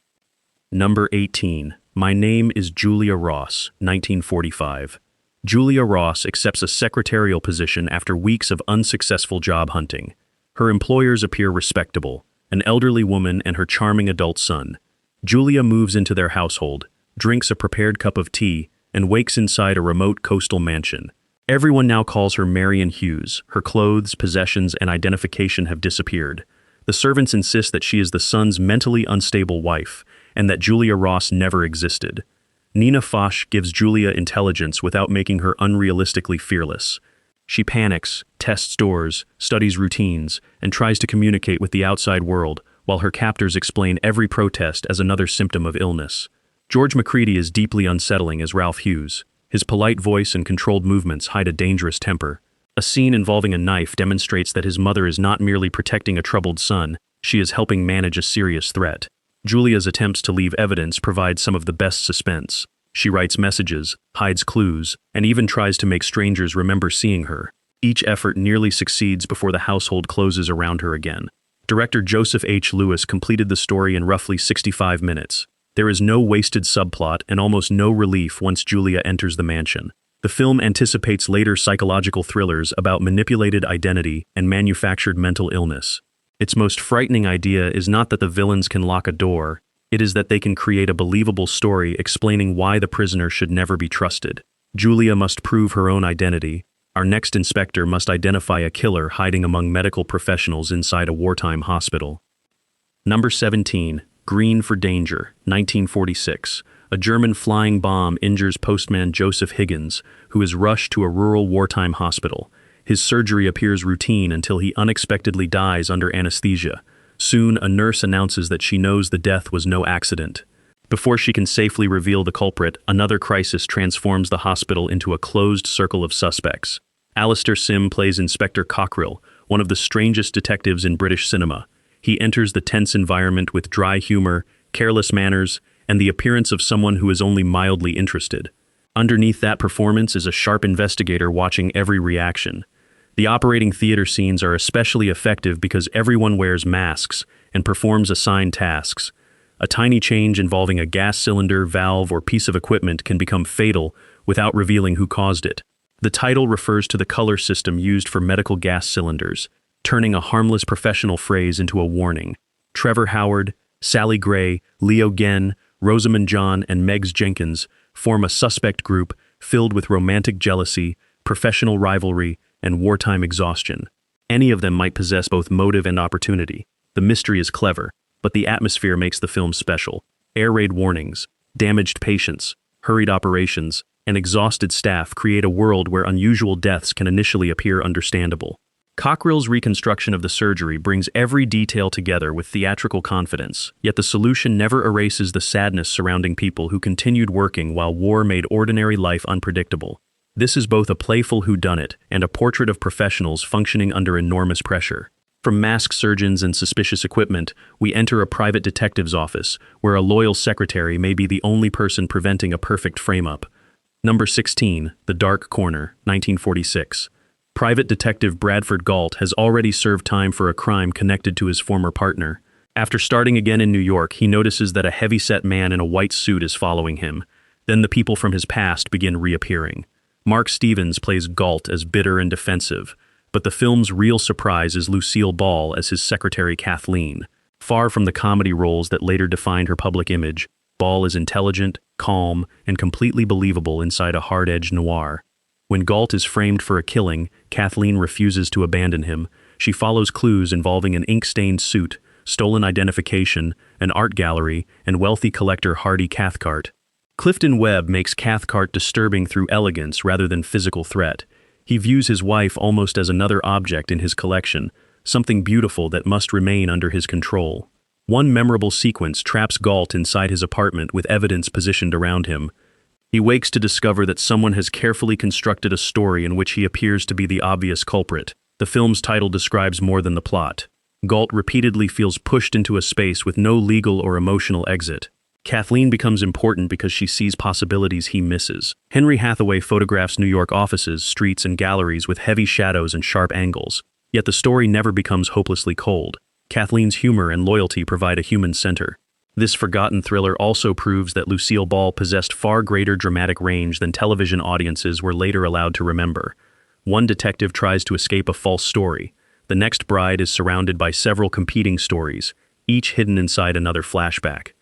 Number 18. My Name is Julia Ross, 1945. Julia Ross accepts a secretarial position after weeks of unsuccessful job hunting. Her employers appear respectable, an elderly woman and her charming adult son. Julia moves into their household, drinks a prepared cup of tea, and wakes inside a remote coastal mansion. Everyone now calls her Marion Hughes. Her clothes, possessions, and identification have disappeared. The servants insist that she is the son's mentally unstable wife, and that Julia Ross never existed. Nina Foch gives Julia intelligence without making her unrealistically fearless. She panics, tests doors, studies routines, and tries to communicate with the outside world, while her captors explain every protest as another symptom of illness. George Macready is deeply unsettling as Ralph Hughes. His polite voice and controlled movements hide a dangerous temper. A scene involving a knife demonstrates that his mother is not merely protecting a troubled son, she is helping manage a serious threat. Julia's attempts to leave evidence provide some of the best suspense. She writes messages, hides clues, and even tries to make strangers remember seeing her. Each effort nearly succeeds before the household closes around her again. Director Joseph H. Lewis completed the story in roughly 65 minutes. There is no wasted subplot and almost no relief once Julia enters the mansion. The film anticipates later psychological thrillers about manipulated identity and manufactured mental illness. Its most frightening idea is not that the villains can lock a door, it is that they can create a believable story explaining why the prisoner should never be trusted. Julia must prove her own identity. Our next inspector must identify a killer hiding among medical professionals inside a wartime hospital. Number 17. Green for Danger, 1946. a German flying bomb injures postman Joseph Higgins, who is rushed to a rural wartime hospital. His surgery appears routine until he unexpectedly dies under anesthesia. Soon, a nurse announces that she knows the death was no accident. Before she can safely reveal the culprit, another crisis transforms the hospital into a closed circle of suspects. Alistair Sim plays Inspector Cockrell, one of the strangest detectives in British cinema. He enters the tense environment with dry humor, careless manners, and the appearance of someone who is only mildly interested. Underneath that performance is a sharp investigator watching every reaction. The operating theater scenes are especially effective because everyone wears masks and performs assigned tasks. A tiny change involving a gas cylinder, valve, or piece of equipment can become fatal without revealing who caused it. The title refers to the color system used for medical gas cylinders, turning a harmless professional phrase into a warning. Trevor Howard, Sally Gray, Leo Genn, Rosamund John, and Megs Jenkins form a suspect group filled with romantic jealousy, professional rivalry, and wartime exhaustion. Any of them might possess both motive and opportunity. The mystery is clever, but the atmosphere makes the film special. Air raid warnings, damaged patients, hurried operations, and exhausted staff create a world where unusual deaths can initially appear understandable. Cockrell's reconstruction of the surgery brings every detail together with theatrical confidence, yet the solution never erases the sadness surrounding people who continued working while war made ordinary life unpredictable. This is both a playful whodunit and a portrait of professionals functioning under enormous pressure. From masked surgeons and suspicious equipment, we enter a private detective's office, where a loyal secretary may be the only person preventing a perfect frame-up. Number 16, The Dark Corner, 1946. Private Detective Bradford Galt has already served time for a crime connected to his former partner. After starting again in New York, he notices that a heavy-set man in a white suit is following him. Then the people from his past begin reappearing. Mark Stevens plays Galt as bitter and defensive, but the film's real surprise is Lucille Ball as his secretary Kathleen. Far from the comedy roles that later defined her public image, Ball is intelligent, calm, and completely believable inside a hard-edged noir. When Galt is framed for a killing, Kathleen refuses to abandon him. She follows clues involving an ink-stained suit, stolen identification, an art gallery, and wealthy collector Hardy Cathcart. Clifton Webb makes Cathcart disturbing through elegance rather than physical threat. He views his wife almost as another object in his collection, something beautiful that must remain under his control. One memorable sequence traps Galt inside his apartment with evidence positioned around him. He wakes to discover that someone has carefully constructed a story in which he appears to be the obvious culprit. The film's title describes more than the plot. Galt repeatedly feels pushed into a space with no legal or emotional exit. Kathleen becomes important because she sees possibilities he misses. Henry Hathaway photographs New York offices, streets, and galleries with heavy shadows and sharp angles. Yet the story never becomes hopelessly cold. Kathleen's humor and loyalty provide a human center. This forgotten thriller also proves that Lucille Ball possessed far greater dramatic range than television audiences were later allowed to remember. One detective tries to escape a false story. The next bride is surrounded by several competing stories, each hidden inside another flashback.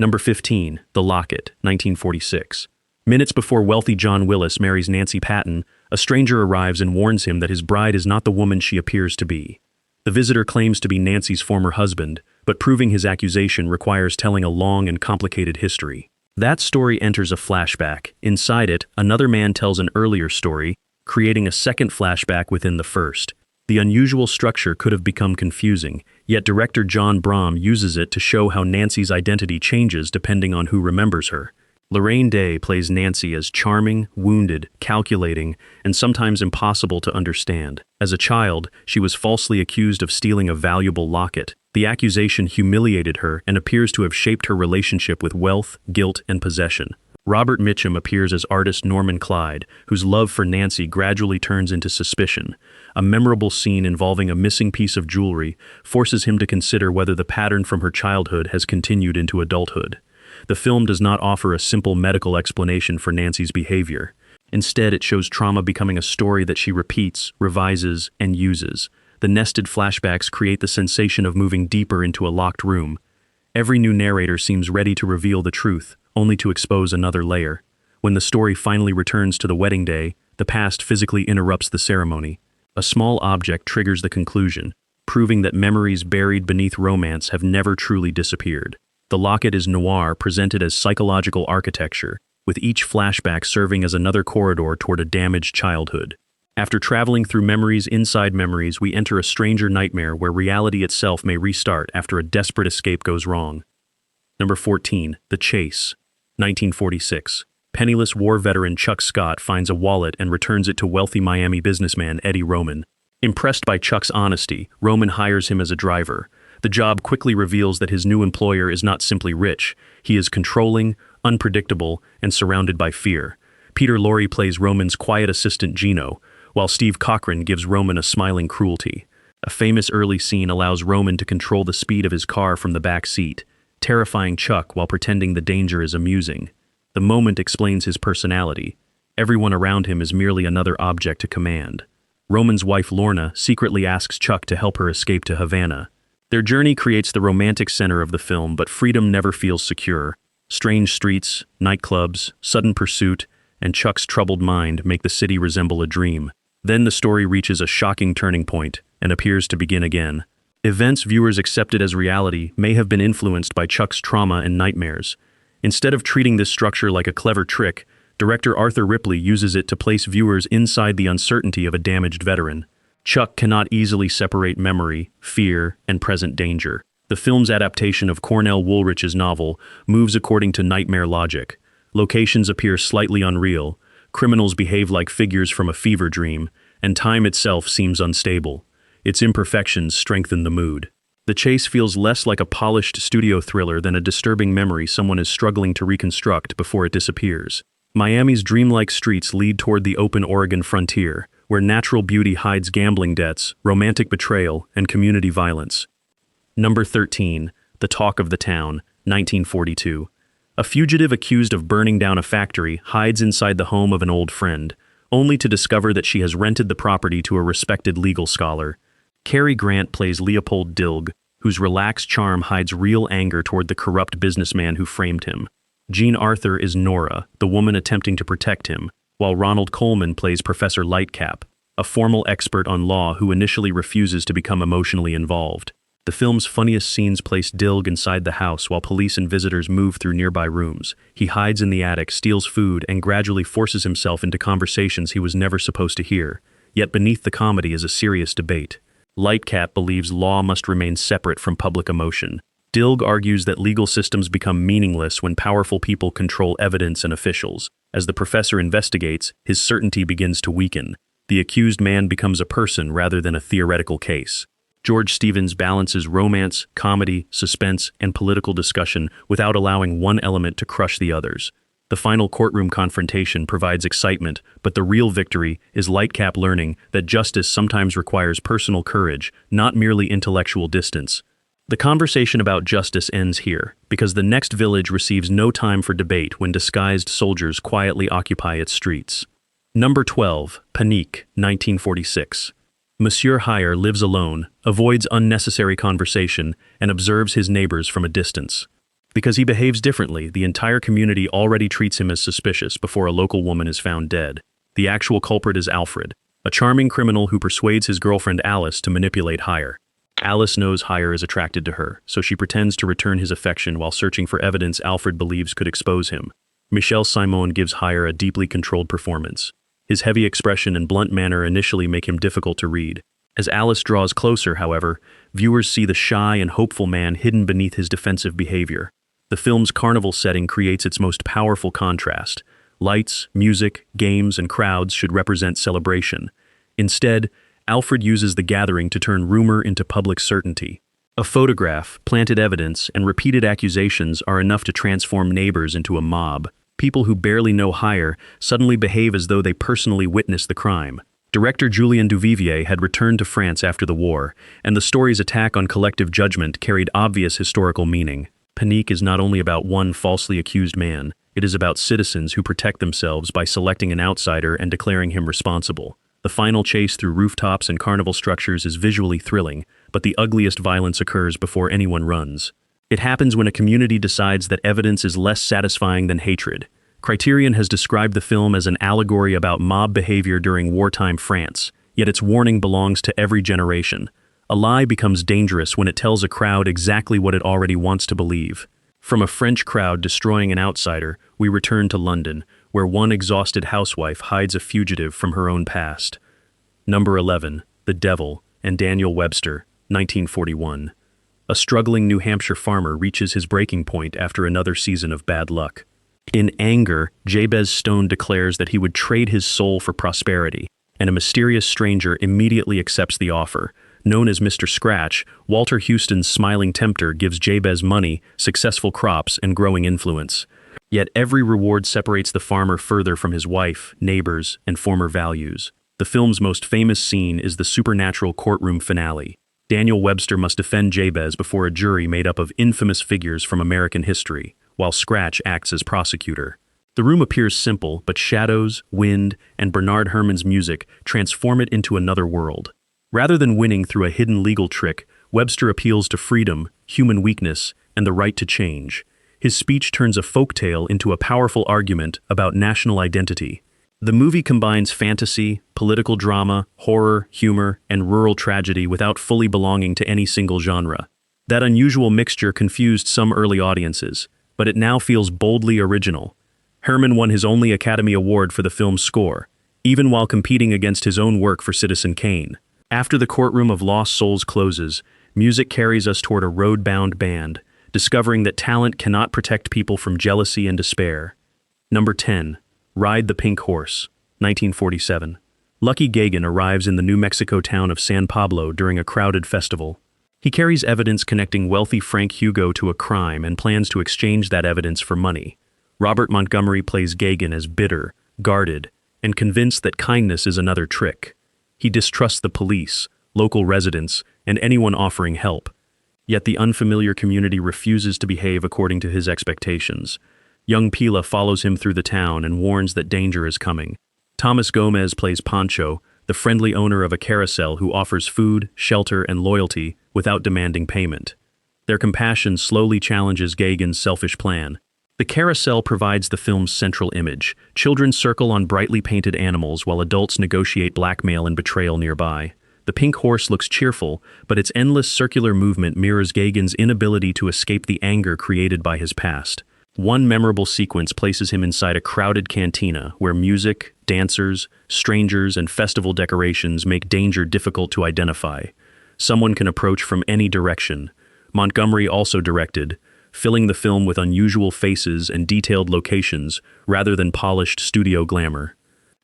Number 15, The Locket, 1946. Minutes before wealthy John Willis marries Nancy Patton, a stranger arrives and warns him that his bride is not the woman she appears to be. The visitor claims to be Nancy's former husband, but proving his accusation requires telling a long and complicated history. That story enters a flashback. Inside it, another man tells an earlier story, creating a second flashback within the first. The unusual structure could have become confusing, yet director John Brahm uses it to show how Nancy's identity changes depending on who remembers her. Lorraine Day plays Nancy as charming, wounded, calculating, and sometimes impossible to understand. As a child, she was falsely accused of stealing a valuable locket. The accusation humiliated her and appears to have shaped her relationship with wealth, guilt, and possession. Robert Mitchum appears as artist Norman Clyde, whose love for Nancy gradually turns into suspicion. A memorable scene involving a missing piece of jewelry forces him to consider whether the pattern from her childhood has continued into adulthood. The film does not offer a simple medical explanation for Nancy's behavior. Instead, it shows trauma becoming a story that she repeats, revises, and uses. The nested flashbacks create the sensation of moving deeper into a locked room. Every new narrator seems ready to reveal the truth, only to expose another layer. When the story finally returns to the wedding day, the past physically interrupts the ceremony. A small object triggers the conclusion, proving that memories buried beneath romance have never truly disappeared. The locket is noir, presented as psychological architecture, with each flashback serving as another corridor toward a damaged childhood. After traveling through memories inside memories, we enter a stranger nightmare where reality itself may restart after a desperate escape goes wrong. Number 14. The Chase, 1946. Penniless war veteran Chuck Scott finds a wallet and returns it to wealthy Miami businessman Eddie Roman. Impressed by Chuck's honesty, Roman hires him as a driver. The job quickly reveals that his new employer is not simply rich. He is controlling, unpredictable, and surrounded by fear. Peter Lorre plays Roman's quiet assistant Gino, while Steve Cochran gives Roman a smiling cruelty. A famous early scene allows Roman to control the speed of his car from the back seat, terrifying Chuck while pretending the danger is amusing. The moment explains his personality. Everyone around him is merely another object to command. Roman's wife Lorna secretly asks Chuck to help her escape to Havana. Their journey creates the romantic center of the film, but freedom never feels secure. Strange streets, nightclubs, sudden pursuit, and Chuck's troubled mind make the city resemble a dream. Then the story reaches a shocking turning point and appears to begin again. Events viewers accepted as reality may have been influenced by Chuck's trauma and nightmares. Instead of treating this structure like a clever trick, director Arthur Ripley uses it to place viewers inside the uncertainty of a damaged veteran. Chuck cannot easily separate memory, fear, and present danger. The film's adaptation of Cornell Woolrich's novel moves according to nightmare logic. Locations appear slightly unreal, criminals behave like figures from a fever dream, and time itself seems unstable. Its imperfections strengthen the mood. The Chase feels less like a polished studio thriller than a disturbing memory someone is struggling to reconstruct before it disappears. Miami's dreamlike streets lead toward the open Oregon frontier, where natural beauty hides gambling debts, romantic betrayal, and community violence. Number 13. The Talk of the Town, 1942. A fugitive accused of burning down a factory hides inside the home of an old friend, only to discover that she has rented the property to a respected legal scholar. Cary Grant plays Leopold Dilg, whose relaxed charm hides real anger toward the corrupt businessman who framed him. Jean Arthur is Nora, the woman attempting to protect him, while Ronald Colman plays Professor Lightcap, a formal expert on law who initially refuses to become emotionally involved. The film's funniest scenes place Dilg inside the house while police and visitors move through nearby rooms. He hides in the attic, steals food, and gradually forces himself into conversations he was never supposed to hear. Yet beneath the comedy is a serious debate. Lightcap believes law must remain separate from public emotion. Dilg argues that legal systems become meaningless when powerful people control evidence and officials. As the professor investigates, his certainty begins to weaken. The accused man becomes a person rather than a theoretical case. George Stevens balances romance, comedy, suspense, and political discussion without allowing one element to crush the others. The final courtroom confrontation provides excitement, but the real victory is Lightcap learning that justice sometimes requires personal courage, not merely intellectual distance. The conversation about justice ends here, because the next village receives no time for debate when disguised soldiers quietly occupy its streets. Number 12. Panique, 1946. Monsieur Hire lives alone, avoids unnecessary conversation, and observes his neighbors from a distance. Because he behaves differently, the entire community already treats him as suspicious before a local woman is found dead. The actual culprit is Alfred, a charming criminal who persuades his girlfriend Alice to manipulate Hire. Alice knows Hire is attracted to her, so she pretends to return his affection while searching for evidence Alfred believes could expose him. Michel Simon gives Hire a deeply controlled performance. His heavy expression and blunt manner initially make him difficult to read. As Alice draws closer, however, viewers see the shy and hopeful man hidden beneath his defensive behavior. The film's carnival setting creates its most powerful contrast. Lights, music, games, and crowds should represent celebration. Instead, Alfred uses the gathering to turn rumor into public certainty. A photograph, planted evidence, and repeated accusations are enough to transform neighbors into a mob. People who barely know Hire suddenly behave as though they personally witnessed the crime. Director Julien Duvivier had returned to France after the war, and the story's attack on collective judgment carried obvious historical meaning. Panique is not only about one falsely accused man, it is about citizens who protect themselves by selecting an outsider and declaring him responsible. The final chase through rooftops and carnival structures is visually thrilling, but the ugliest violence occurs before anyone runs. It happens when a community decides that evidence is less satisfying than hatred. Criterion has described the film as an allegory about mob behavior during wartime France, yet its warning belongs to every generation. A lie becomes dangerous when it tells a crowd exactly what it already wants to believe. From a French crowd destroying an outsider, we return to London, where one exhausted housewife hides a fugitive from her own past. Number 11, The Devil, and Daniel Webster, 1941. A struggling New Hampshire farmer reaches his breaking point after another season of bad luck. In anger, Jabez Stone declares that he would trade his soul for prosperity, and a mysterious stranger immediately accepts the offer. Known as Mr. Scratch, Walter Houston's smiling tempter gives Jabez money, successful crops, and growing influence. Yet every reward separates the farmer further from his wife, neighbors, and former values. The film's most famous scene is the supernatural courtroom finale. Daniel Webster must defend Jabez before a jury made up of infamous figures from American history, while Scratch acts as prosecutor. The room appears simple, but shadows, wind, and Bernard Herrmann's music transform it into another world. Rather than winning through a hidden legal trick, Webster appeals to freedom, human weakness, and the right to change. His speech turns a folktale into a powerful argument about national identity. The movie combines fantasy, political drama, horror, humor, and rural tragedy without fully belonging to any single genre. That unusual mixture confused some early audiences, but it now feels boldly original. Herrmann won his only Academy Award for the film's score, even while competing against his own work for Citizen Kane. After the courtroom of lost souls closes, music carries us toward a road-bound band, discovering that talent cannot protect people from jealousy and despair. Number 10. Ride the Pink Horse, 1947. Lucky Gagin arrives in the New Mexico town of San Pablo during a crowded festival. He carries evidence connecting wealthy Frank Hugo to a crime and plans to exchange that evidence for money. Robert Montgomery plays Gagin as bitter, guarded, and convinced that kindness is another trick. He distrusts the police, local residents, and anyone offering help. Yet the unfamiliar community refuses to behave according to his expectations. Young Pila follows him through the town and warns that danger is coming. Thomas Gomez plays Pancho, the friendly owner of a carousel who offers food, shelter, and loyalty without demanding payment. Their compassion slowly challenges Gagin's selfish plan. The carousel provides the film's central image. Children circle on brightly painted animals while adults negotiate blackmail and betrayal nearby. The pink horse looks cheerful, but its endless circular movement mirrors Gagin's inability to escape the anger created by his past. One memorable sequence places him inside a crowded cantina where music, dancers, strangers, and festival decorations make danger difficult to identify. Someone can approach from any direction. Montgomery also directed, filling the film with unusual faces and detailed locations rather than polished studio glamour.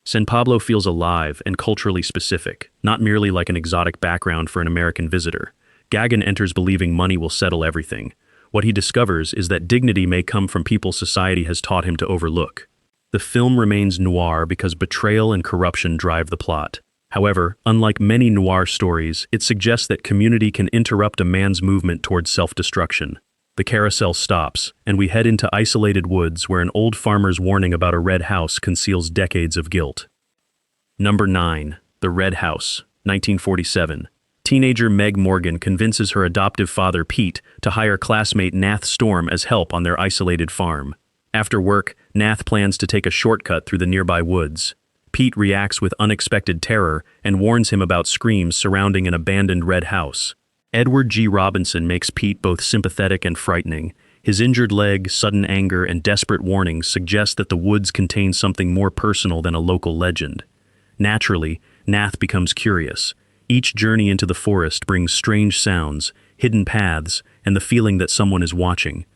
San Pablo feels alive and culturally specific, not merely like an exotic background for an American visitor. Gagin enters believing money will settle everything. What he discovers is that dignity may come from people society has taught him to overlook. The film remains noir because betrayal and corruption drive the plot. However, unlike many noir stories, it suggests that community can interrupt a man's movement towards self-destruction. The carousel stops, and we head into isolated woods where an old farmer's warning about a red house conceals decades of guilt. Number 9. The Red House, 1947. Teenager Meg Morgan convinces her adoptive father Pete to hire classmate Nath Storm as help on their isolated farm. After work, Nath plans to take a shortcut through the nearby woods. Pete reacts with unexpected terror and warns him about screams surrounding an abandoned red house. Edward G. Robinson makes Pete both sympathetic and frightening. His injured leg, sudden anger, and desperate warnings suggest that the woods contain something more personal than a local legend. Naturally, Nath becomes curious. Each journey into the forest brings strange sounds, hidden paths, and the feeling that someone is watching.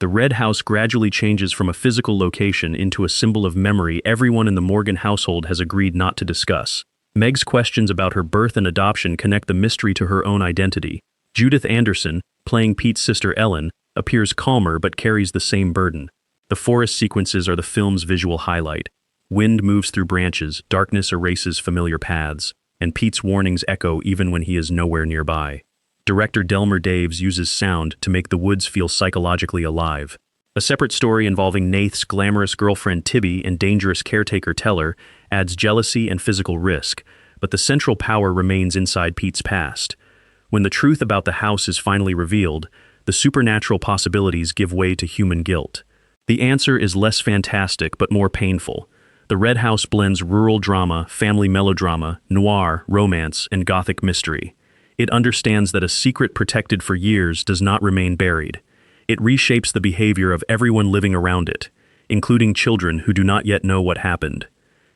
The Red House gradually changes from a physical location into a symbol of memory everyone in the Morgan household has agreed not to discuss. Meg's questions about her birth and adoption connect the mystery to her own identity. Judith Anderson, playing Pete's sister Ellen, appears calmer but carries the same burden. The forest sequences are the film's visual highlight. Wind moves through branches, darkness erases familiar paths, and Pete's warnings echo even when he is nowhere nearby. Director Delmer Daves uses sound to make the woods feel psychologically alive. A separate story involving Nath's glamorous girlfriend Tibby and dangerous caretaker Teller adds jealousy and physical risk, but the central power remains inside Pete's past. When the truth about the house is finally revealed, the supernatural possibilities give way to human guilt. The answer is less fantastic but more painful. The Red House blends rural drama, family melodrama, noir, romance, and gothic mystery. It understands that a secret protected for years does not remain buried. It reshapes the behavior of everyone living around it, including children who do not yet know what happened.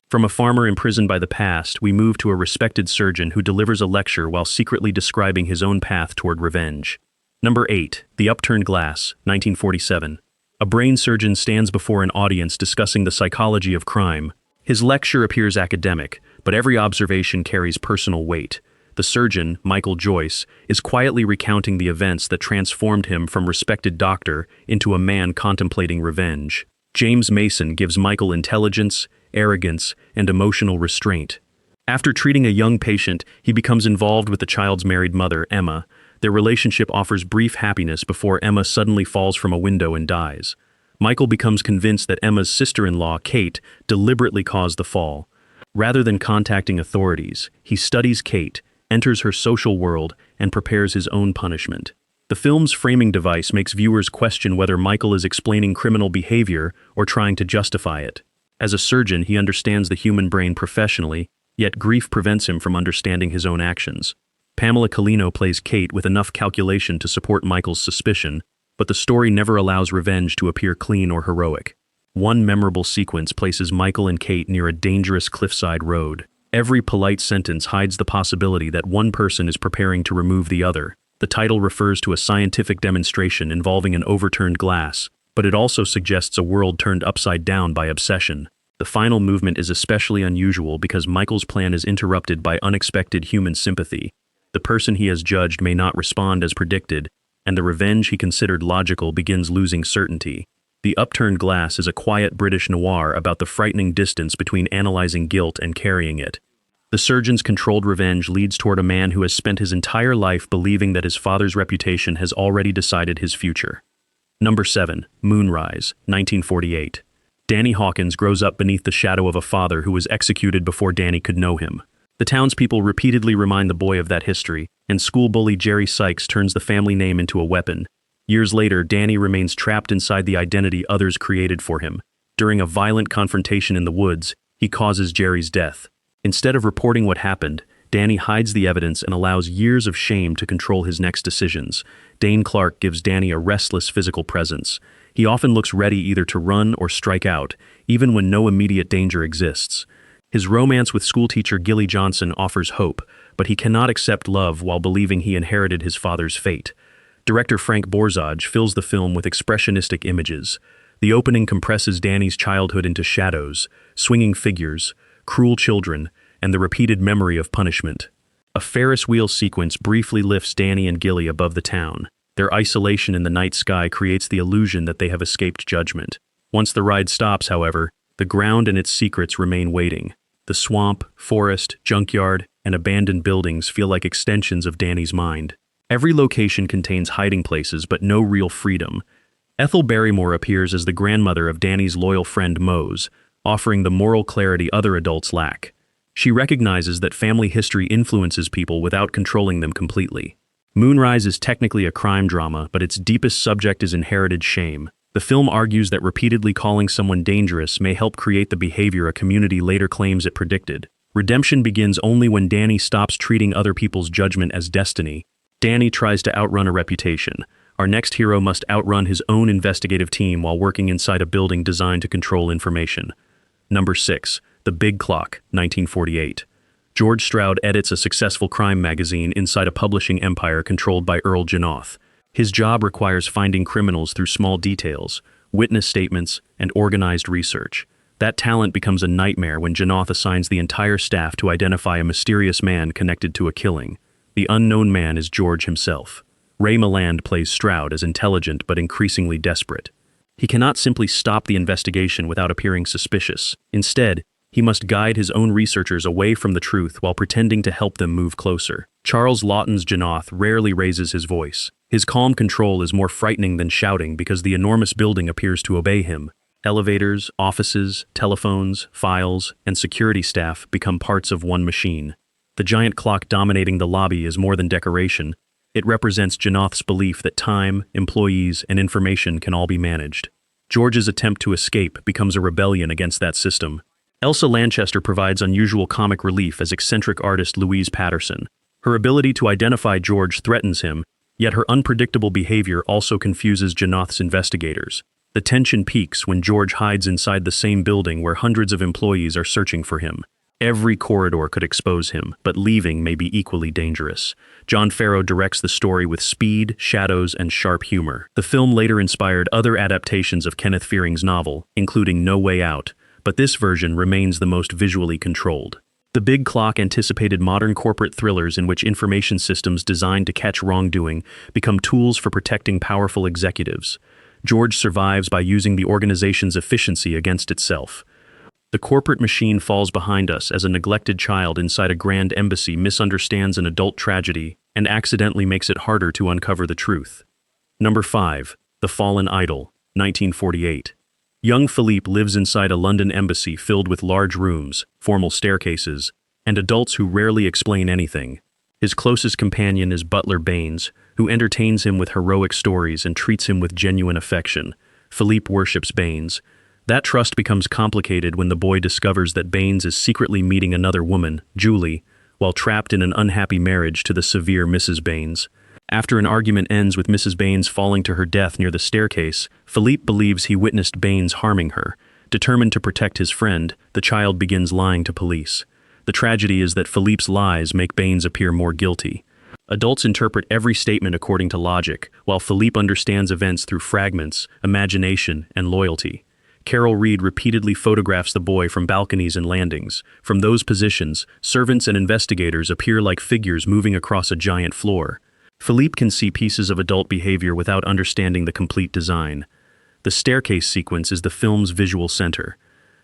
From a farmer imprisoned by the past, we move to a respected surgeon who delivers a lecture while secretly describing his own path toward revenge. Number 8. The Upturned Glass, 1947. A brain surgeon stands before an audience discussing the psychology of crime. His lecture appears academic, but every observation carries personal weight. The surgeon, Michael Joyce, is quietly recounting the events that transformed him from respected doctor into a man contemplating revenge. James Mason gives Michael intelligence, arrogance, and emotional restraint. After treating a young patient, he becomes involved with the child's married mother, Emma. Their relationship offers brief happiness before Emma suddenly falls from a window and dies. Michael becomes convinced that Emma's sister-in-law, Kate, deliberately caused the fall. Rather than contacting authorities, he studies Kate, enters her social world, and prepares his own punishment. The film's framing device makes viewers question whether Michael is explaining criminal behavior or trying to justify it. As a surgeon, he understands the human brain professionally, yet grief prevents him from understanding his own actions. Pamela Colino plays Kate with enough calculation to support Michael's suspicion, but the story never allows revenge to appear clean or heroic. One memorable sequence places Michael and Kate near a dangerous cliffside road. Every polite sentence hides the possibility that one person is preparing to remove the other. The title refers to a scientific demonstration involving an overturned glass, but it also suggests a world turned upside down by obsession. The final movement is especially unusual because Michael's plan is interrupted by unexpected human sympathy. The person he has judged may not respond as predicted, and the revenge he considered logical begins losing certainty. The Upturned Glass is a quiet British noir about the frightening distance between analyzing guilt and carrying it. The surgeon's controlled revenge leads toward a man who has spent his entire life believing that his father's reputation has already decided his future. Number 7. Moonrise, 1948. Danny Hawkins grows up beneath the shadow of a father who was executed before Danny could know him. The townspeople repeatedly remind the boy of that history, and school bully Jerry Sykes turns the family name into a weapon. Years later, Danny remains trapped inside the identity others created for him. During a violent confrontation in the woods, he causes Jerry's death. Instead of reporting what happened, Danny hides the evidence and allows years of shame to control his next decisions. Dane Clark gives Danny a restless physical presence. He often looks ready either to run or strike out, even when no immediate danger exists. His romance with schoolteacher Gilly Johnson offers hope, but he cannot accept love while believing he inherited his father's fate. Director Frank Borzage fills the film with expressionistic images. The opening compresses Danny's childhood into shadows, swinging figures, cruel children, and the repeated memory of punishment. A Ferris wheel sequence briefly lifts Danny and Gilly above the town. Their isolation in the night sky creates the illusion that they have escaped judgment. Once the ride stops, however, the ground and its secrets remain waiting. The swamp, forest, junkyard, and abandoned buildings feel like extensions of Danny's mind. Every location contains hiding places, but no real freedom. Ethel Barrymore appears as the grandmother of Danny's loyal friend Mose, offering the moral clarity other adults lack. She recognizes that family history influences people without controlling them completely. Moonrise is technically a crime drama, but its deepest subject is inherited shame. The film argues that repeatedly calling someone dangerous may help create the behavior a community later claims it predicted. Redemption begins only when Danny stops treating other people's judgment as destiny. Danny tries to outrun a reputation. Our next hero must outrun his own investigative team while working inside a building designed to control information. Number 6. The Big Clock, 1948. George Stroud edits a successful crime magazine inside a publishing empire controlled by Earl Janoth. His job requires finding criminals through small details, witness statements, and organized research. That talent becomes a nightmare when Janoth assigns the entire staff to identify a mysterious man connected to a killing. The unknown man is George himself. Ray Milland plays Stroud as intelligent but increasingly desperate. He cannot simply stop the investigation without appearing suspicious. Instead, he must guide his own researchers away from the truth while pretending to help them move closer. Charles Lawton's Janoth rarely raises his voice. His calm control is more frightening than shouting because the enormous building appears to obey him. Elevators, offices, telephones, files, and security staff become parts of one machine. The giant clock dominating the lobby is more than decoration. It represents Janoth's belief that time, employees, and information can all be managed. George's attempt to escape becomes a rebellion against that system. Elsa Lanchester provides unusual comic relief as eccentric artist Louise Patterson. Her ability to identify George threatens him, Yet her unpredictable behavior also confuses Janoth's investigators. The tension peaks when George hides inside the same building where hundreds of employees are searching for him. Every corridor could expose him, but leaving may be equally dangerous. John Farrow directs the story with speed, shadows, and sharp humor. The film later inspired other adaptations of Kenneth Fearing's novel, including No Way Out, but this version remains the most visually controlled. The Big Clock anticipated modern corporate thrillers in which information systems designed to catch wrongdoing become tools for protecting powerful executives. George survives by using the organization's efficiency against itself. The corporate machine falls behind us as a neglected child inside a grand embassy misunderstands an adult tragedy and accidentally makes it harder to uncover the truth. Number 5. The Fallen Idol, 1948. Young Philippe lives inside a London embassy filled with large rooms, formal staircases, and adults who rarely explain anything. His closest companion is butler Baines, who entertains him with heroic stories and treats him with genuine affection. Philippe worships Baines. That trust becomes complicated when the boy discovers that Baines is secretly meeting another woman, Julie, while trapped in an unhappy marriage to the severe Mrs. Baines. After an argument ends with Mrs. Baines falling to her death near the staircase, Philippe believes he witnessed Baines harming her. Determined to protect his friend, the child begins lying to police. The tragedy is that Philippe's lies make Baines appear more guilty. Adults interpret every statement according to logic, while Philippe understands events through fragments, imagination, and loyalty. Carol Reed repeatedly photographs the boy from balconies and landings. From those positions, servants and investigators appear like figures moving across a giant floor. Philippe can see pieces of adult behavior without understanding the complete design. The staircase sequence is the film's visual center.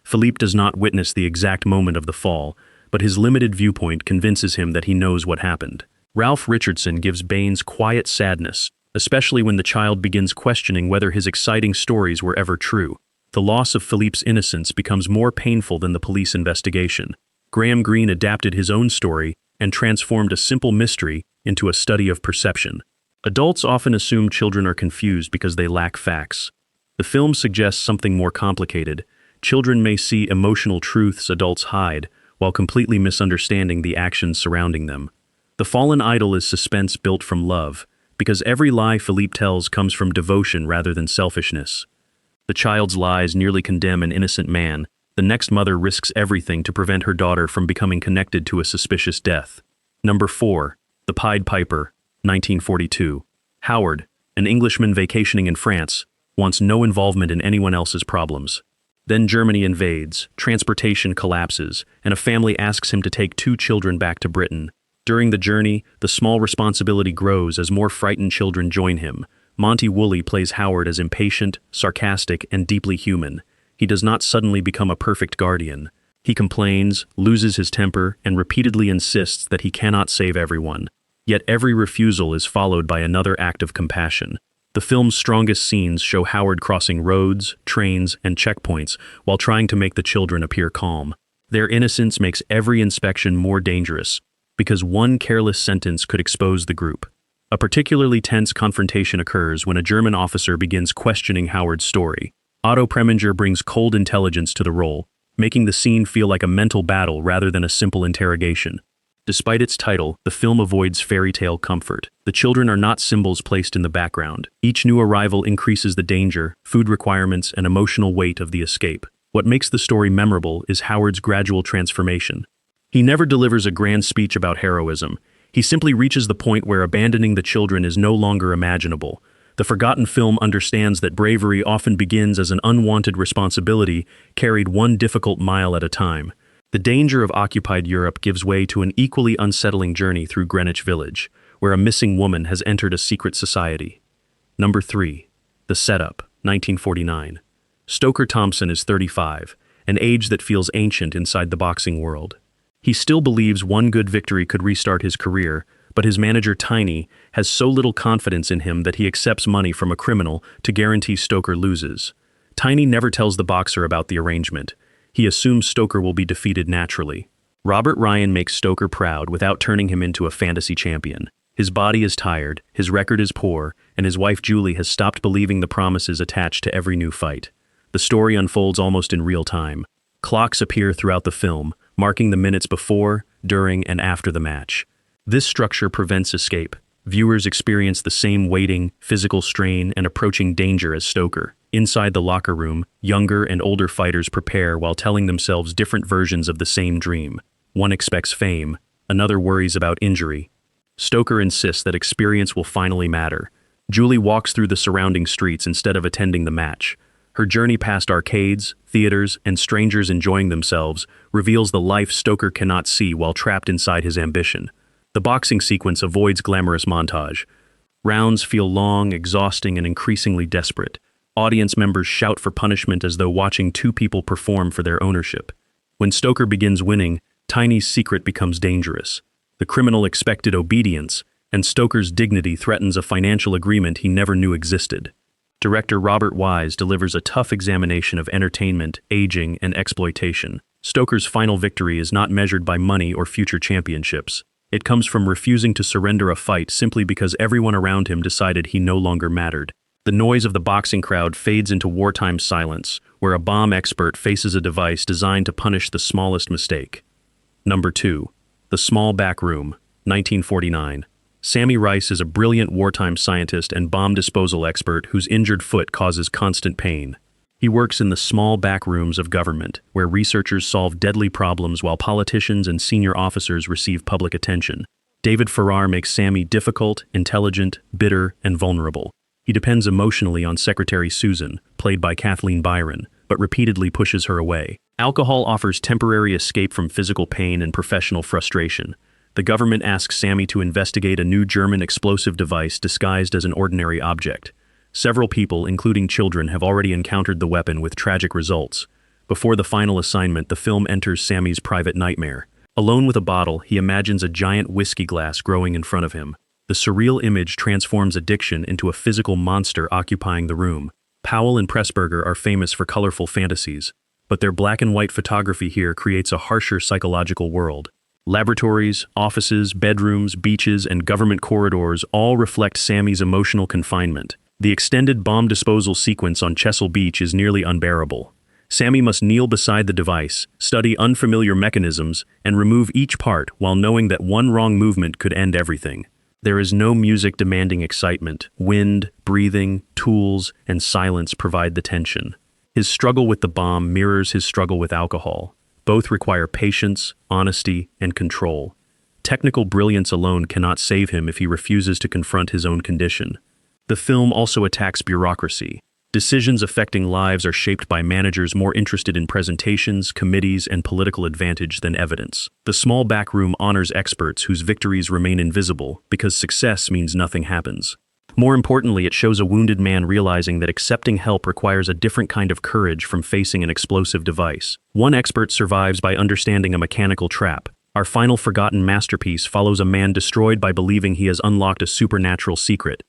Philippe does not witness the exact moment of the fall, but his limited viewpoint convinces him that he knows what happened. Ralph Richardson gives Baines quiet sadness, especially when the child begins questioning whether his exciting stories were ever true. The loss of Philippe's innocence becomes more painful than the police investigation. Graham Greene adapted his own story and transformed a simple mystery into a study of perception. Adults often assume children are confused because they lack facts. The film suggests something more complicated. Children may see emotional truths adults hide, while completely misunderstanding the actions surrounding them. The Fallen Idol is suspense built from love, because every lie Philippe tells comes from devotion rather than selfishness. The child's lies nearly condemn an innocent man. The next mother risks everything to prevent her daughter from becoming connected to a suspicious death. Number 4. The Pied Piper, 1942. Howard, an Englishman vacationing in France, wants no involvement in anyone else's problems. Then Germany invades, transportation collapses, and a family asks him to take 2 children back to Britain. During the journey, the small responsibility grows as more frightened children join him. Monty Woolley plays Howard as impatient, sarcastic, and deeply human. He does not suddenly become a perfect guardian. He complains, loses his temper, and repeatedly insists that he cannot save everyone. Yet every refusal is followed by another act of compassion. The film's strongest scenes show Howard crossing roads, trains, and checkpoints while trying to make the children appear calm. Their innocence makes every inspection more dangerous, because one careless sentence could expose the group. A particularly tense confrontation occurs when a German officer begins questioning Howard's story. Otto Preminger brings cold intelligence to the role, making the scene feel like a mental battle rather than a simple interrogation. Despite its title, the film avoids fairy tale comfort. The children are not symbols placed in the background. Each new arrival increases the danger, food requirements, and emotional weight of the escape. What makes the story memorable is Howard's gradual transformation. He never delivers a grand speech about heroism. He simply reaches the point where abandoning the children is no longer imaginable. The forgotten film understands that bravery often begins as an unwanted responsibility carried one difficult mile at a time. The danger of occupied Europe gives way to an equally unsettling journey through Greenwich Village, where a missing woman has entered a secret society. Number 3. The Setup, 1949. Stoker Thompson is 35, an age that feels ancient inside the boxing world. He still believes one good victory could restart his career, but his manager Tiny has so little confidence in him that he accepts money from a criminal to guarantee Stoker loses. Tiny never tells the boxer about the arrangement. He assumes Stoker will be defeated naturally. Robert Ryan makes Stoker proud without turning him into a fantasy champion. His body is tired, his record is poor, and his wife Julie has stopped believing the promises attached to every new fight. The story unfolds almost in real time. Clocks appear throughout the film, marking the minutes before, during, and after the match. This structure prevents escape. Viewers experience the same waiting, physical strain, and approaching danger as Stoker. Inside the locker room, younger and older fighters prepare while telling themselves different versions of the same dream. One expects fame, another worries about injury. Stoker insists that experience will finally matter. Julie walks through the surrounding streets instead of attending the match. Her journey past arcades, theaters, and strangers enjoying themselves reveals the life Stoker cannot see while trapped inside his ambition. The boxing sequence avoids glamorous montage. Rounds feel long, exhausting, and increasingly desperate. Audience members shout for punishment as though watching two people perform for their ownership. When Stoker begins winning, Tiny's secret becomes dangerous. The criminal expected obedience, and Stoker's dignity threatens a financial agreement he never knew existed. Director Robert Wise delivers a tough examination of entertainment, aging, and exploitation. Stoker's final victory is not measured by money or future championships. It comes from refusing to surrender a fight simply because everyone around him decided he no longer mattered. The noise of the boxing crowd fades into wartime silence, where a bomb expert faces a device designed to punish the smallest mistake. Number 2. The Small Back Room, 1949. Sammy Rice is a brilliant wartime scientist and bomb disposal expert whose injured foot causes constant pain. He works in the small back rooms of government, where researchers solve deadly problems while politicians and senior officers receive public attention. David Farrar makes Sammy difficult, intelligent, bitter, and vulnerable. He depends emotionally on Secretary Susan, played by Kathleen Byron, but repeatedly pushes her away. Alcohol offers temporary escape from physical pain and professional frustration. The government asks Sammy to investigate a new German explosive device disguised as an ordinary object. Several people, including children, have already encountered the weapon with tragic results. Before the final assignment, the film enters Sammy's private nightmare. Alone with a bottle, he imagines a giant whiskey glass growing in front of him. The surreal image transforms addiction into a physical monster occupying the room. Powell and Pressburger are famous for colorful fantasies, but their black and white photography here creates a harsher psychological world. Laboratories, offices, bedrooms, beaches, and government corridors all reflect Sammy's emotional confinement. The extended bomb disposal sequence on Chesil Beach is nearly unbearable. Sammy must kneel beside the device, study unfamiliar mechanisms, and remove each part while knowing that one wrong movement could end everything. There is no music demanding excitement. Wind, breathing, tools, and silence provide the tension. His struggle with the bomb mirrors his struggle with alcohol. Both require patience, honesty, and control. Technical brilliance alone cannot save him if he refuses to confront his own condition. The film also attacks bureaucracy. Decisions affecting lives are shaped by managers more interested in presentations, committees, and political advantage than evidence. The small back room honors experts whose victories remain invisible because success means nothing happens. More importantly, it shows a wounded man realizing that accepting help requires a different kind of courage from facing an explosive device. One expert survives by understanding a mechanical trap. Our final forgotten masterpiece follows a man destroyed by believing he has unlocked a supernatural secret.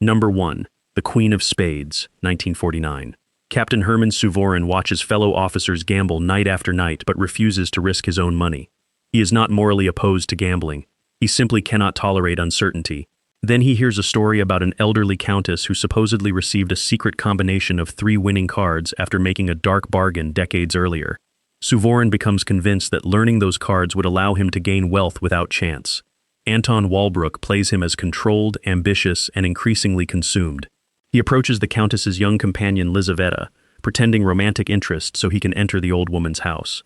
Number 1. The Queen of Spades, 1949. Captain Herman Suvorin watches fellow officers gamble night after night but refuses to risk his own money. He is not morally opposed to gambling. He simply cannot tolerate uncertainty. Then he hears a story about an elderly countess who supposedly received a secret combination of 3 winning cards after making a dark bargain decades earlier. Suvorin becomes convinced that learning those cards would allow him to gain wealth without chance. Anton Walbrook plays him as controlled, ambitious, and increasingly consumed. He approaches the Countess's young companion Lizaveta, pretending romantic interest so he can enter the old woman's house.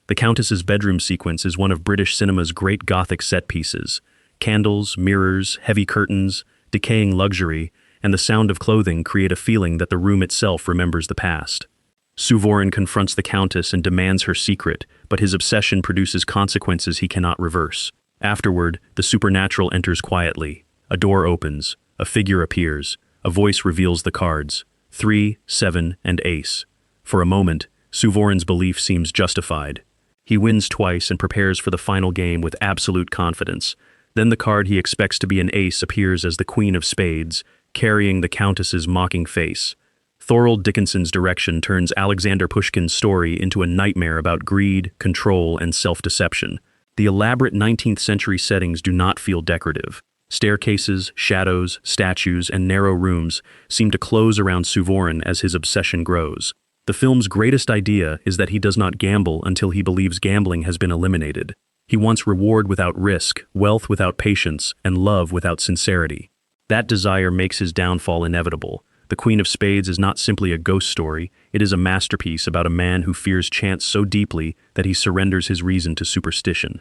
The Countess's bedroom sequence is one of British cinema's great Gothic set pieces. Candles, mirrors, heavy curtains, decaying luxury, and the sound of clothing create a feeling that the room itself remembers the past. Suvorin confronts the Countess and demands her secret, but his obsession produces consequences he cannot reverse. Afterward, the supernatural enters quietly. A door opens, a figure appears. A voice reveals the cards, 3, 7, and ace. For a moment, Suvorin's belief seems justified. He wins twice and prepares for the final game with absolute confidence. Then the card he expects to be an ace appears as the Queen of Spades, carrying the Countess's mocking face. Thorold Dickinson's direction turns Alexander Pushkin's story into a nightmare about greed, control, and self-deception. The elaborate 19th century settings do not feel decorative. Staircases, shadows, statues, and narrow rooms seem to close around Suvorin as his obsession grows. The film's greatest idea is that he does not gamble until he believes gambling has been eliminated. He wants reward without risk, wealth without patience, and love without sincerity. That desire makes his downfall inevitable. The Queen of Spades is not simply a ghost story, it is a masterpiece about a man who fears chance so deeply that he surrenders his reason to superstition.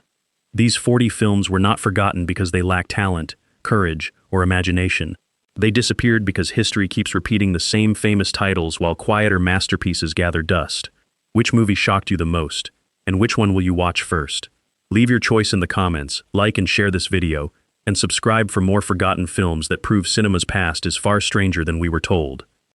These 40 films were not forgotten because they lack talent, courage, or imagination. They disappeared because history keeps repeating the same famous titles while quieter masterpieces gather dust. Which movie shocked you the most? And which one will you watch first? Leave your choice in the comments, like and share this video, and subscribe for more forgotten films that prove cinema's past is far stranger than we were told.